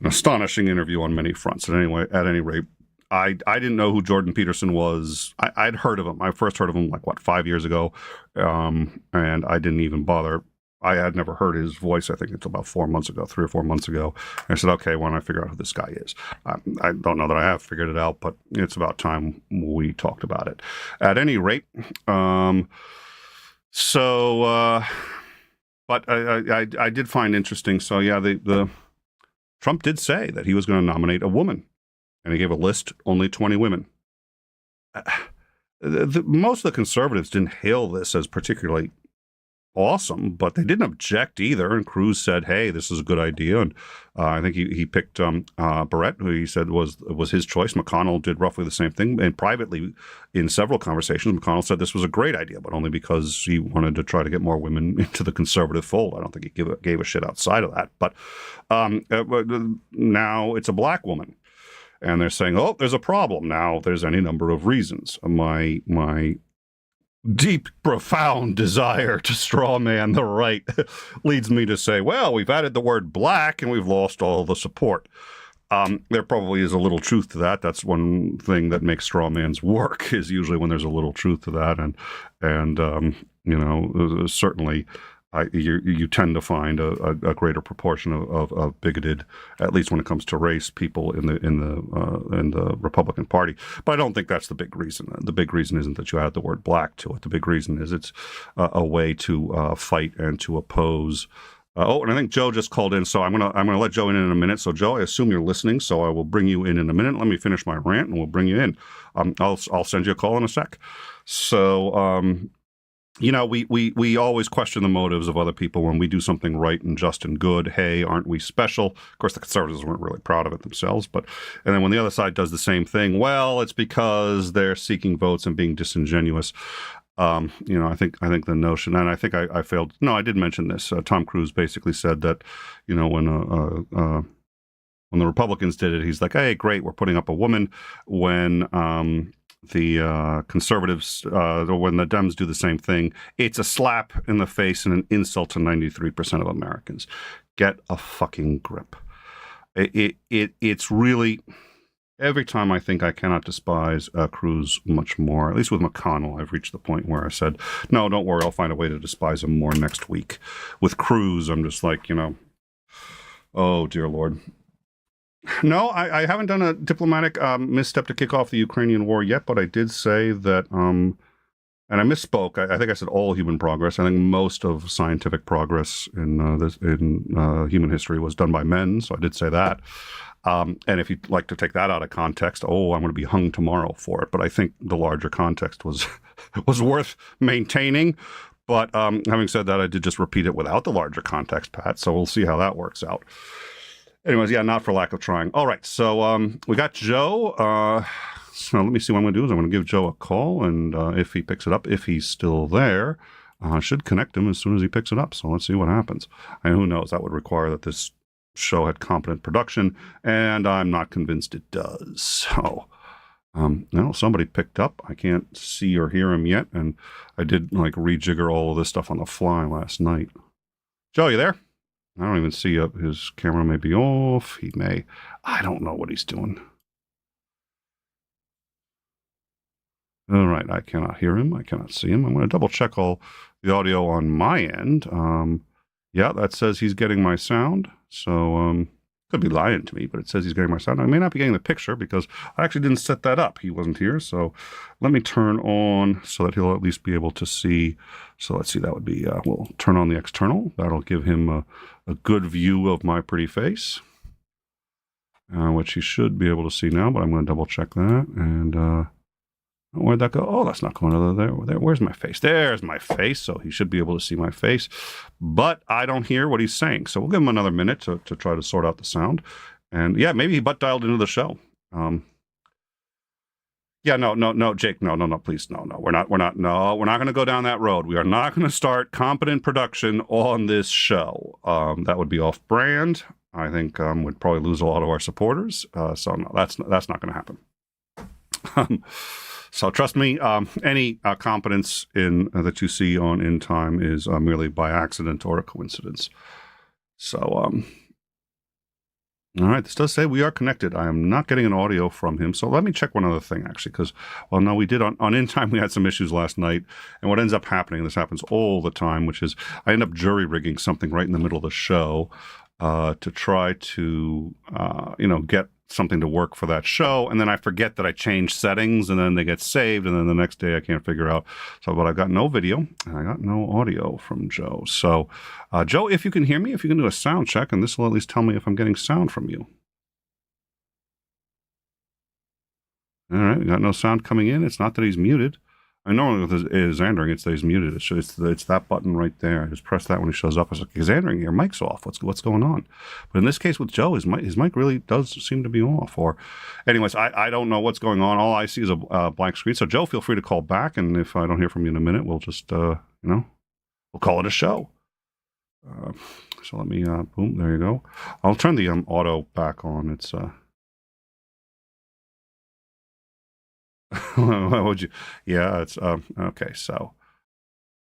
astonishing interview on many fronts. At any rate, I didn't know who Jordan Peterson was. I'd heard of him. I first heard of him 5 years ago, and I didn't even bother. I had never heard his voice, I think, until about 3 or 4 months ago. I said, okay, why don't I figure out who this guy is? I don't know that I have figured it out, but it's about time we talked about it. At any rate, but I did find interesting. So yeah, the Trump did say that he was going to nominate a woman, and he gave a list, only 20 women. Most of the conservatives didn't hail this as particularly awesome, but they didn't object either. And Cruz said, "Hey, this is a good idea." And I think he picked Barrett, who he said was his choice. McConnell did roughly the same thing, and privately, in several conversations, McConnell said this was a great idea, but only because he wanted to try to get more women into the conservative fold. I don't think he gave a shit outside of that. But now it's a black woman, and they're saying, "Oh, there's a problem." Now there's any number of reasons. My deep, profound desire to straw man the right leads me to say, well, we've added the word black and we've lost all the support. There probably is a little truth to that. That's one thing that makes straw man's work, is usually when there's a little truth to that. And certainly you tend to find a greater proportion of bigoted, at least when it comes to race, people in the Republican Party. But I don't think that's the big reason. The big reason isn't that you add the word black to it. The big reason is it's a way to fight and to oppose. And I think Joe just called in, so I'm gonna let Joe in a minute. So Joe, I assume you're listening, so I will bring you in a minute. Let me finish my rant, and we'll bring you in. I'll send you a call in a sec. So. We always question the motives of other people when we do something right and just and good. Hey, aren't we special? Of course, the conservatives weren't really proud of it themselves. And then when the other side does the same thing, well, it's because they're seeking votes and being disingenuous. I think the notion, and I think I failed. No, I did mention this. Tom Cruise basically said that, when the Republicans did it, he's like, hey, great, we're putting up a woman. When the conservatives, when the Dems do the same thing, it's a slap in the face and an insult to 93% of Americans. Get a fucking grip. It's really, every time I think I cannot despise Cruz much more, at least with McConnell, I've reached the point where I said, no, don't worry, I'll find a way to despise him more next week. With Cruz, I'm just like, oh, dear Lord. No, I haven't done a diplomatic misstep to kick off the Ukrainian war yet, but I did say that, and I misspoke. I think I said all human progress. I think most of scientific progress in human history was done by men, so I did say that. And if you'd like to take that out of context, I'm going to be hung tomorrow for it. But I think the larger context was worth maintaining. But having said that, I did just repeat it without the larger context, Pat. So we'll see how that works out. Anyways, yeah, not for lack of trying. All right, so we got Joe. So let me see what I'm going to do is I'm going to give Joe a call, and if he picks it up, if he's still there, I should connect him as soon as he picks it up. So let's see what happens. And who knows, that would require that this show had competent production, and I'm not convinced it does. So, no, somebody picked up. I can't see or hear him yet, and I did rejigger all of this stuff on the fly last night. Joe, you there? I don't even see his camera may be off. He may. I don't know what he's doing. All right, I cannot hear him. I cannot see him. I'm going to double check all the audio on my end. Yeah, that says he's getting my sound. So, could be lying to me, but it says he's getting my sound. I may not be getting the picture because I actually didn't set that up. He wasn't here. So let me turn on so that he'll at least be able to see. So let's see, that would be, we'll turn on the external. That'll give him a good view of my pretty face, which he should be able to see now, but I'm going to double check that. And where'd that go? Oh, that's not going over there. Where's my face? There's my face. So he should be able to see my face, but I don't hear what he's saying. So we'll give him another minute to try to sort out the sound. And yeah, maybe he butt dialed into the show. Yeah, no, Jake, no, please, no, we're not going to go down that road. We are not going to start competent production on this show. That would be off brand. I think we'd probably lose a lot of our supporters. So no, that's not going to happen. So trust me, any competence that you see on In Time is merely by accident or a coincidence. So, all right, this does say we are connected. I am not getting an audio from him. So let me check one other thing, actually, because, well, no, we did on In Time, we had some issues last night. And what ends up happening, this happens all the time, which is I end up jury-rigging something right in the middle of the show to try to, get something to work for that show, and then I forget that I changed settings, and then they get saved, and then the next day I can't figure out. So, but I've got no video, and I got no audio from Joe. So, Joe, if you can hear me, if you can do a sound check, and this will at least tell me if I'm getting sound from you. All right, we got no sound coming in. It's not that he's muted. I know with Xandering, it's that he's muted. It's that button right there. I just press that when he shows up. I was like, Xandering, your mic's off. What's going on? But in this case with Joe, his mic really does seem to be off. Or, anyways, I don't know what's going on. All I see is a blank screen. So Joe, feel free to call back, and if I don't hear from you in a minute, we'll just we'll call it a show. So let me boom. There you go. I'll turn the auto back on. It's what would you? Yeah, it's okay. So,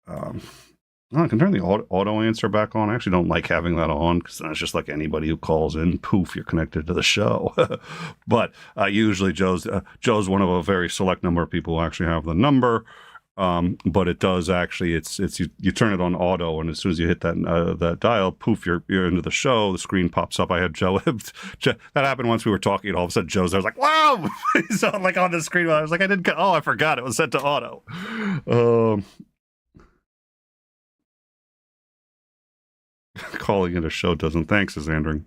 I can turn the auto answer back on. I actually don't like having that on because then it's just like anybody who calls in, poof, you're connected to the show. But usually Joe's one of a very select number of people who actually have the number. But it does actually, it's you turn it on auto, and as soon as you hit that dial, poof, you're into the show. The screen pops up. I had Joe. That happened once we were talking, and all of a sudden Joe's there. I was like, wow! He's on the screen. I was like, I forgot it was set to auto. Calling it a show doesn't. Thanks, Xandering.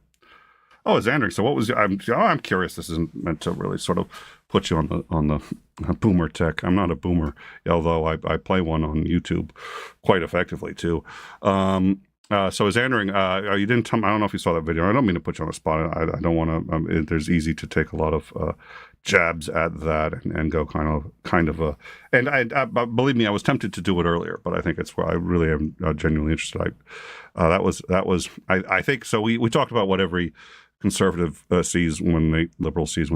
Oh, Xandering. So what was? I'm curious. This isn't meant to really sort of put you on the boomer tech. I'm not a boomer, although I play one on YouTube quite effectively too. So Xandering, you didn't tell me. I don't know if you saw that video. I don't mean to put you on the spot. I don't want to. There's easy to take a lot of jabs at that and go kind of. And I believe me, I was tempted to do it earlier, but I think it's where I really am genuinely interested. That was. I think so. We talked about what every conservative liberal sees when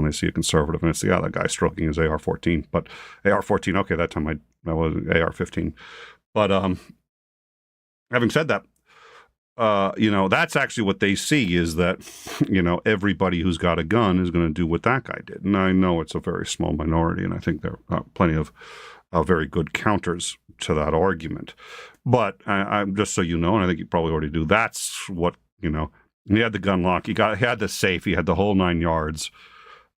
they see a conservative, and it's that guy stroking his AR-14. But AR-14, okay, that time that was AR-15. But having said that, that's actually what they see, is that, everybody who's got a gun is going to do what that guy did. And I know it's a very small minority, and I think there are plenty of very good counters to that argument. But I'm just so you know, and I think you probably already do, that's what, he had the gun lock, he had the safe, he had the whole 9 yards.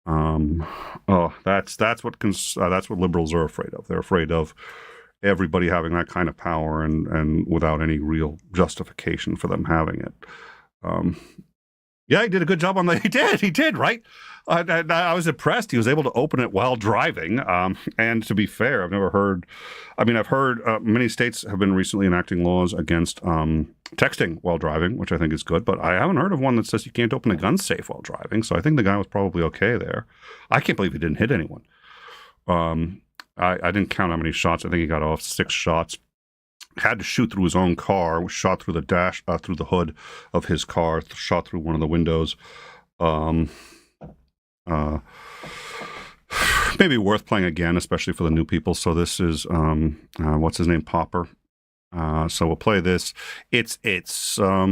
That's what liberals are afraid of. They're afraid of everybody having that kind of power and without any real justification for them having it. Yeah, he did a good job on that. He did, right? I was impressed. He was able to open it while driving. And to be fair, I've heard many states have been recently enacting laws against texting while driving, which I think is good. But I haven't heard of one that says you can't open a gun safe while driving. So I think the guy was probably okay there. I can't believe he didn't hit anyone. I didn't count how many shots. I think he got off 6 shots. Had to shoot through his own car, shot through the through the hood of his car, shot through one of the windows. Maybe worth playing again, especially for the new people. So this is, what's his name? Popper. So we'll play this. It's a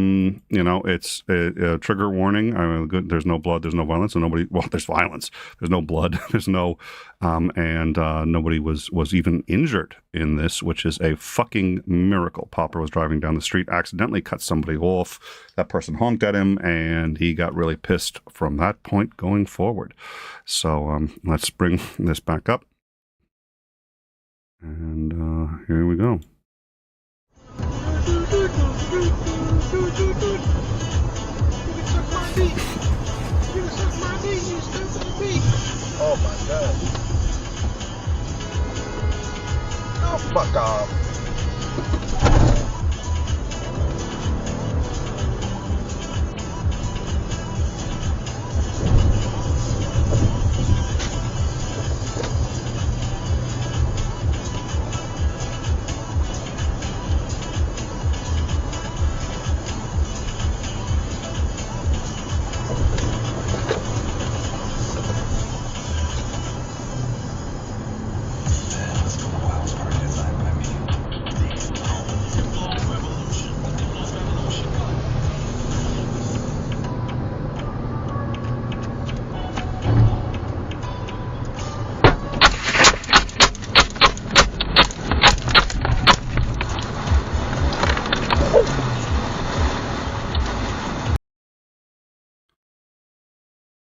trigger warning. Good. There's no blood. There's no violence. And there's violence. There's no blood. There's no, and nobody was even injured in this, which is a fucking miracle. Popper was driving down the street, accidentally cut somebody off. That person honked at him, and he got really pissed from that point going forward. So let's bring this back up. And here we go. Oh my God. Oh, fuck off.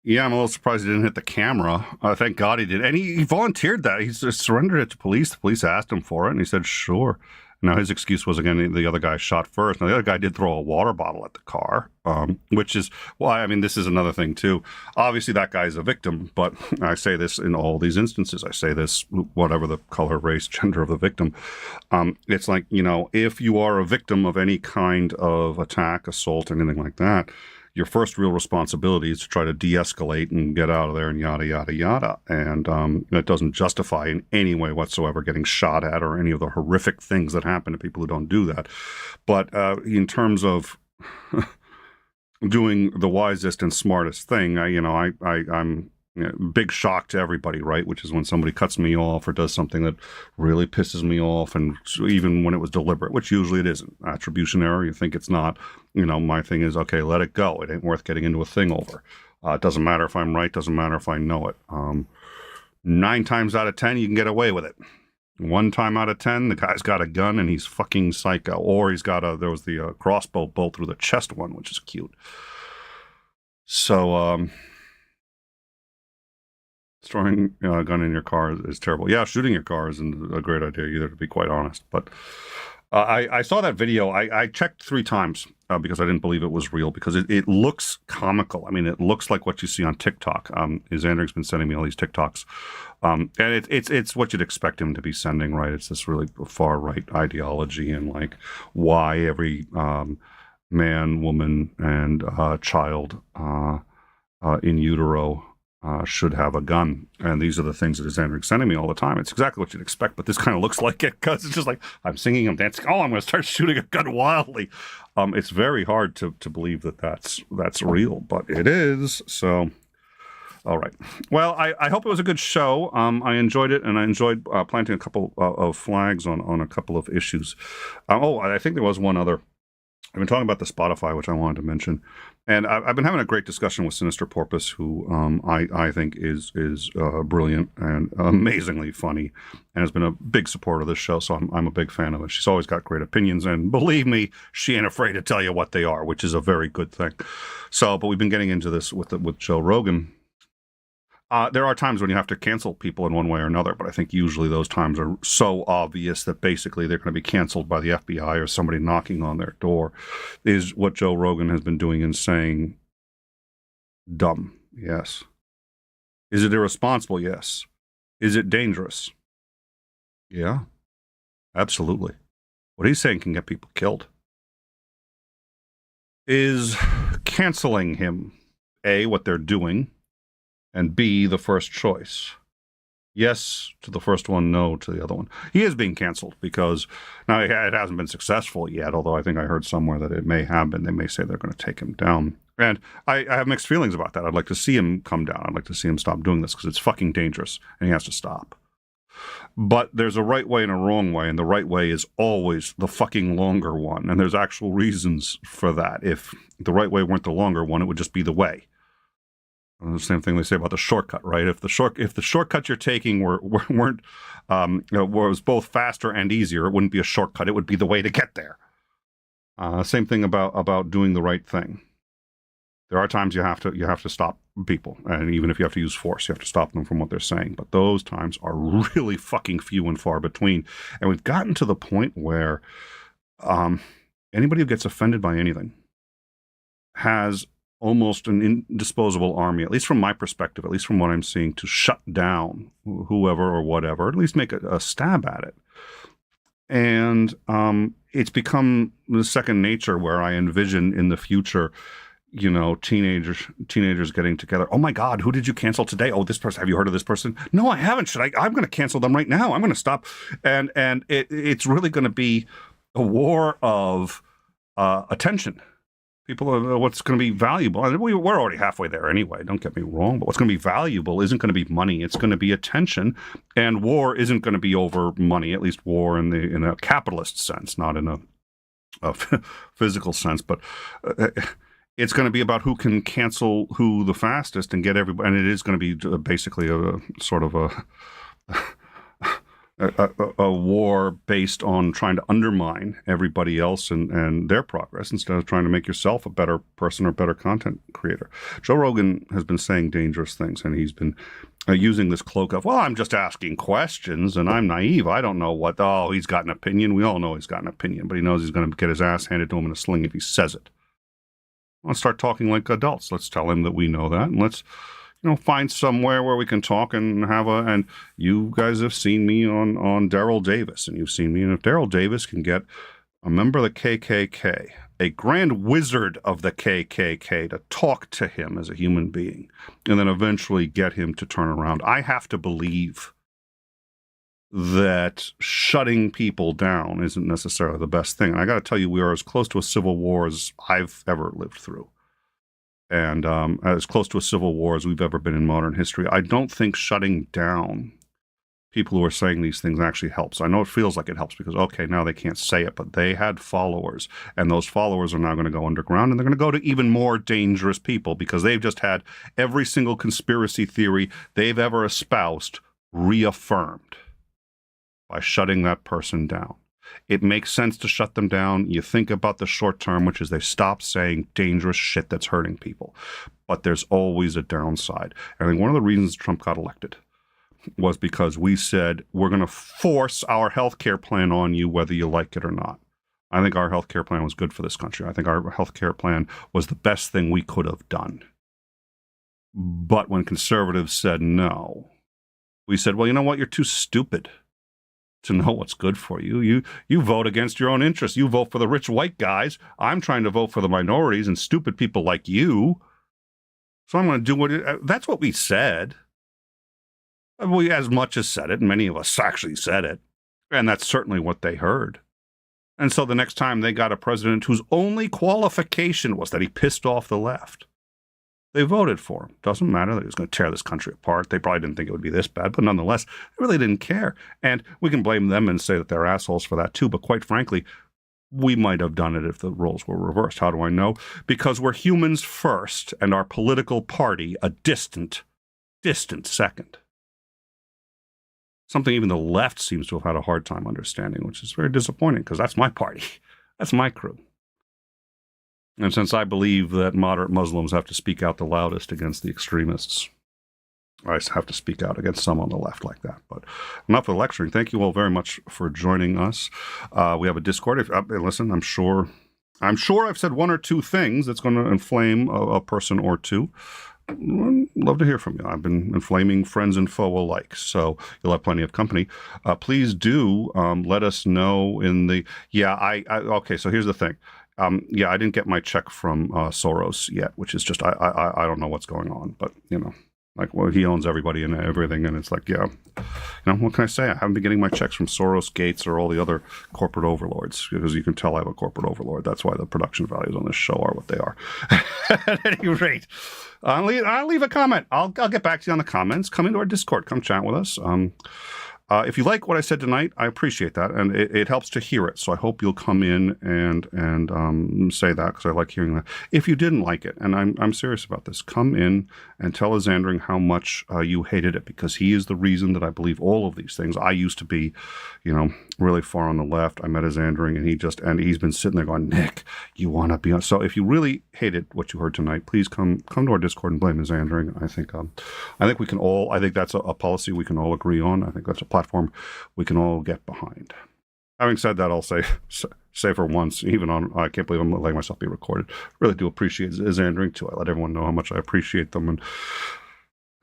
Yeah, I'm a little surprised he didn't hit the camera. Thank God he did. And he volunteered that. He just surrendered it to police. The police asked him for it, and he said, sure. Now, his excuse was, again, the other guy shot first. Now, the other guy did throw a water bottle at the car, which is why, this is another thing, too. Obviously, that guy's a victim, but I say this in all these instances. I say this, whatever the color, race, gender of the victim. It's like, if you are a victim of any kind of attack, assault, anything like that, your first real responsibility is to try to de-escalate and get out of there and yada, yada, yada. And that doesn't justify in any way whatsoever getting shot at or any of the horrific things that happen to people who don't do that. But in terms of doing the wisest and smartest thing, I'm big shock to everybody, right? Which is when somebody cuts me off or does something that really pisses me off, and even when it was deliberate, which usually it isn't. Attribution error, you think it's not. My thing is, okay, let it go. It ain't worth getting into a thing over. It doesn't matter if I'm right, doesn't matter if I know it. 9 times out of 10, you can get away with it. 1 time out of 10, the guy's got a gun and he's fucking psycho. Or he's got there was the crossbow bolt through the chest one, which is cute. So, throwing a gun in your car is terrible. Yeah, shooting your car isn't a great idea either, to be quite honest. But I saw that video. I checked 3 times because I didn't believe it was real, because it looks comical. It looks like what you see on TikTok. Xander's been sending me all these TikToks. And it's what you'd expect him to be sending, right? It's this really far-right ideology and like why every man, woman, and child in utero should have a gun. And these are the things that is sending me all the time. It's exactly what you'd expect, but this kind of looks like it because it's just like, I'm singing, I'm dancing. Oh, I'm going to start shooting a gun wildly. It's very hard to believe that that's real, but it is. So, all right. Well, I hope it was a good show. I enjoyed it, and I enjoyed planting a couple of flags on a couple of issues. I think there was one other. I've been talking about the Spotify, which I wanted to mention. And I've been having a great discussion with Sinister Porpoise, who I think is brilliant and amazingly funny, and has been a big supporter of this show. So I'm a big fan of it. She's always got great opinions, and believe me, she ain't afraid to tell you what they are, which is a very good thing. So, but we've been getting into this with Joe Rogan. There are times when you have to cancel people in one way or another, but I think usually those times are so obvious that basically they're going to be canceled by the FBI or somebody knocking on their door. Is what Joe Rogan has been doing and saying dumb? Yes. Is it irresponsible? Yes. Is it dangerous? Yeah, absolutely. What he's saying can get people killed. Is canceling him, A, what they're doing, and B, the first choice? Yes to the first one, no to the other one. He is being canceled because, now it hasn't been successful yet, although I think I heard somewhere that it may have been. They may say they're going to take him down. And I have mixed feelings about that. I'd like to see him come down. I'd like to see him stop doing this because it's fucking dangerous and he has to stop. But there's a right way and a wrong way, and the right way is always the fucking longer one. And there's actual reasons for that. If the right way weren't the longer one, it would just be the way. The same thing they say about the shortcut, right? If the shortcut you're taking was both faster and easier, it wouldn't be a shortcut. It would be the way to get there. Same thing about doing the right thing. There are times you have to stop people, and even if you have to use force, you have to stop them from what they're saying. But those times are really fucking few and far between. And we've gotten to the point where anybody who gets offended by anything has almost an indisposable army, at least from my perspective, at least from what I'm seeing, to shut down whoever or whatever, at least make a stab at it. And it's become the second nature where I envision in the future, teenagers getting together. Oh my God, who did you cancel today? Oh, this person. Have you heard of this person? No, I haven't. I'm going to cancel them right now. I'm going to stop. And it's really going to be a war of attention. People are what's going to be valuable. We're already halfway there anyway, don't get me wrong, but what's going to be valuable isn't going to be money. It's going to be attention. And war isn't going to be over money, at least war in a capitalist sense, not in a physical sense. But it's going to be about who can cancel who the fastest and get everybody. And it is going to be basically a sort of a war based on trying to undermine everybody else and their progress instead of trying to make yourself a better person or better content creator. Joe Rogan has been saying dangerous things, and he's been using this cloak of, well, I'm just asking questions and I'm naive. I don't know he's got an opinion. We all know he's got an opinion, but he knows he's going to get his ass handed to him in a sling if he says it. Let's start talking like adults. Let's tell him that we know that, and let's find somewhere where we can talk and and you guys have seen me on Daryl Davis, and you've seen me. And if Daryl Davis can get a member of the KKK, a grand wizard of the KKK, to talk to him as a human being, and then eventually get him to turn around, I have to believe that shutting people down isn't necessarily the best thing. And I got to tell you, we are as close to a civil war as I've ever lived through. And as close to a civil war as we've ever been in modern history. I don't think shutting down people who are saying these things actually helps. I know it feels like it helps because, okay, now they can't say it, but they had followers, and those followers are now going to go underground, and they're going to go to even more dangerous people because they've just had every single conspiracy theory they've ever espoused reaffirmed by shutting that person down. It makes sense to shut them down. You think about the short term, which is they stop saying dangerous shit that's hurting people. But there's always a downside. And I think one of the reasons Trump got elected was because we said, we're going to force our health care plan on you whether you like it or not. I think our health care plan was good for this country. I think our health care plan was the best thing we could have done. But when conservatives said no, we said, well, you know what? You're too stupid to know what's good for you. You vote against your own interests. You vote for the rich white guys. I'm trying to vote for the minorities and stupid people like you. So I'm going to do that's what we said. We as much as said it, and many of us actually said it. And that's certainly what they heard. And so the next time they got a president whose only qualification was that he pissed off the left, they voted for him. Doesn't matter that he was going to tear this country apart. They probably didn't think it would be this bad, but nonetheless, they really didn't care. And we can blame them and say that they're assholes for that too. But quite frankly, we might have done it if the roles were reversed. How do I know? Because we're humans first and our political party a distant second. Something even the left seems to have had a hard time understanding, which is very disappointing because that's my party. That's my crew. And since I believe that moderate Muslims have to speak out the loudest against the extremists, I have to speak out against some on the left like that. But enough of the lecturing. Thank you all very much for joining us. We have a Discord. Listen, I'm sure I've said one or two things that's going to inflame a person or two. Love to hear from you. I've been inflaming friends and foe alike, so you'll have plenty of company. Please do let us know in the... okay, so here's the thing. I didn't get my check from Soros yet, which is just, I don't know what's going on, but, he owns everybody and everything, and it's like, what can I say? I haven't been getting my checks from Soros, Gates, or all the other corporate overlords, because you can tell I have a corporate overlord. That's why the production values on this show are what they are. At any rate, I'll leave a comment. I'll get back to you on the comments. Come into our Discord. Come chat with us. If you like what I said tonight, I appreciate that, and it helps to hear it. So I hope you'll come in and say that, because I like hearing that. If you didn't like it, and I'm serious about this, come in and tell Azandring how much you hated it, because he is the reason that I believe all of these things. I used to be, really far on the left. I met Azandring, and he's been sitting there going, Nick, you want to be on. So if you really hated what you heard tonight, please come to our Discord and blame Azandring. I think we can all. I think that's a policy we can all agree on. I think that's a platform we can all get behind. Having said that, I'll say for once, even on, I can't believe I'm letting myself be recorded. Really do appreciate Azandring too. I let everyone know how much I appreciate them, and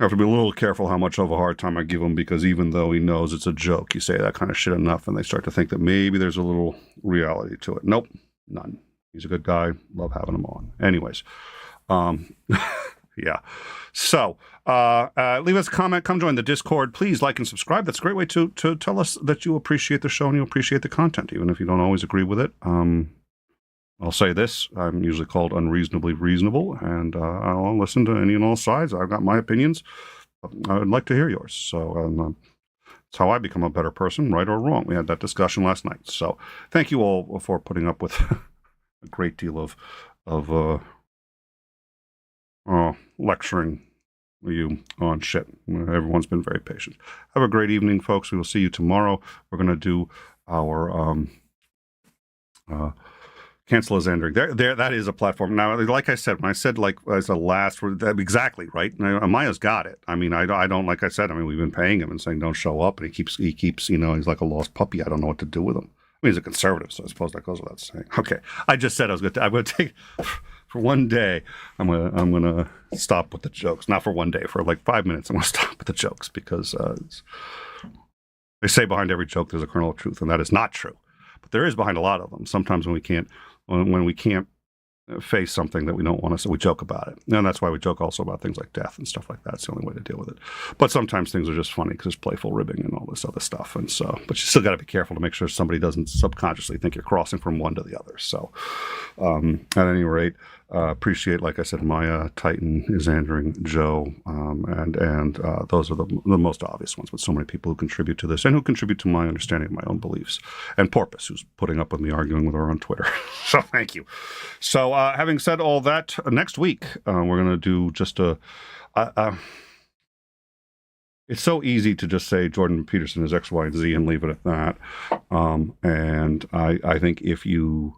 I have to be a little careful how much of a hard time I give him, because even though he knows it's a joke, you say that kind of shit enough and they start to think that maybe there's a little reality to it. Nope, none. He's a good guy. Love having him on. Anyways, yeah. So leave us a comment. Come join the Discord. Please like and subscribe. That's a great way to tell us that you appreciate the show and you appreciate the content, even if you don't always agree with it. I'll say this. I'm usually called unreasonably reasonable, and I'll listen to any and all sides. I've got my opinions. I would like to hear yours. So it's how I become a better person, right or wrong. We had that discussion last night. So thank you all for putting up with a great deal of lecturing you on shit. Everyone's been very patient. Have a great evening, folks. We will see you tomorrow. We're going to do our cancel Azandring. There. That is a platform. Now, like I said, when I said like as a last word, exactly right. Now, Amaya's got it. I mean, I don't, like I said. I mean, we've been paying him and saying don't show up, and he keeps. He's like a lost puppy. I don't know what to do with him. I mean, he's a conservative, so I suppose that goes without saying. Okay, I just said I'm going to take. For one day, I'm gonna stop with the jokes. Not for one day, for like 5 minutes, I'm gonna stop with the jokes, because they say behind every joke there's a kernel of truth, and that is not true. But there is behind a lot of them. Sometimes when we can't face something that we don't want to, so we joke about it. And that's why we joke also about things like death and stuff like that. It's the only way to deal with it. But sometimes things are just funny because it's playful ribbing and all this other stuff. And so, but you still got to be careful to make sure somebody doesn't subconsciously think you're crossing from one to the other. So at any rate, appreciate, like I said, Maya, Titan, Azandring, Joe, and those are the most obvious ones, but so many people who contribute to this and who contribute to my understanding of my own beliefs. And Porpoise, who's putting up with me arguing with her on Twitter. So thank you. So having said all that, next week we're going to do just it's so easy to just say Jordan Peterson is X, Y, and Z and leave it at that. And I think if you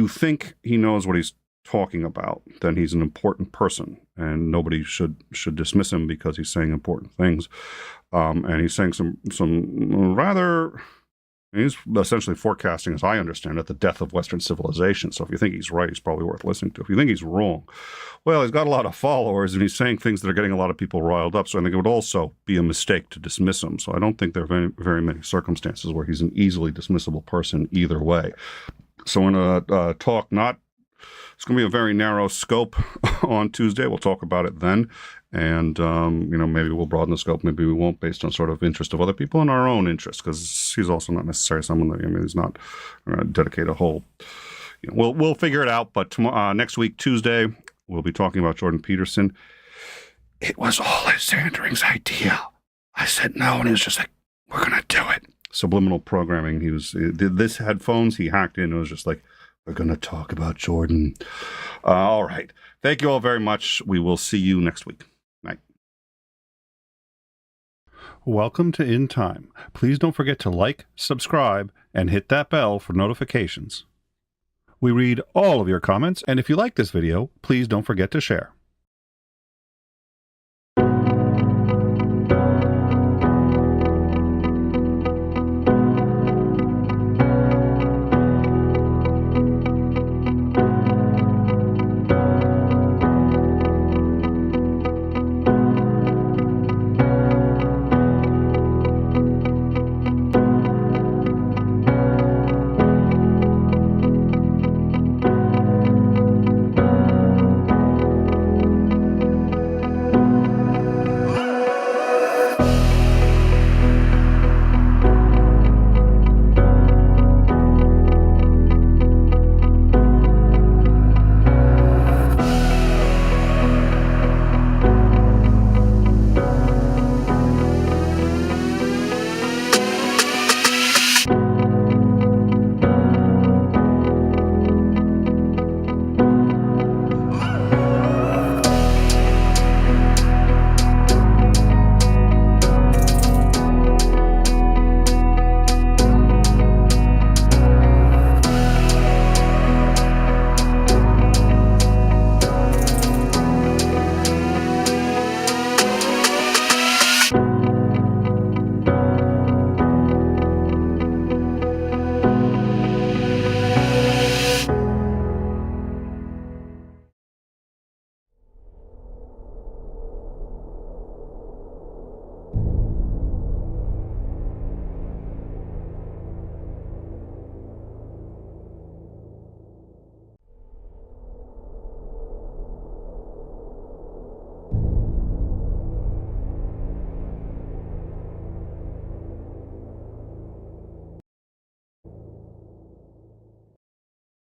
think he knows what he's talking about, then he's an important person, and nobody should dismiss him because he's saying important things. And he's saying some rather. He's essentially forecasting, as I understand it, the death of Western civilization. So if you think he's right, he's probably worth listening to. If you think he's wrong, well, he's got a lot of followers, and he's saying things that are getting a lot of people riled up. So I think it would also be a mistake to dismiss him. So I don't think there are very, very many circumstances where he's an easily dismissible person either way. So we're going to talk not It's going to be a very narrow scope on Tuesday. We'll talk about it then. And, maybe we'll broaden the scope. Maybe we won't, based on sort of interest of other people and our own interest, because he's also not necessarily someone that, he's not going to dedicate a whole, we'll figure it out. But next week, Tuesday, we'll be talking about Jordan Peterson. It was all Alexandering's idea. I said no, and he was just like, we're going to do it. Subliminal programming. He did this headphones. He hacked in. It was just like, we're going to talk about Jordan. All right. Thank you all very much. We will see you next week. Night. Welcome to In Time. Please don't forget to like, subscribe, and hit that bell for notifications. We read all of your comments, and if you like this video, please don't forget to share.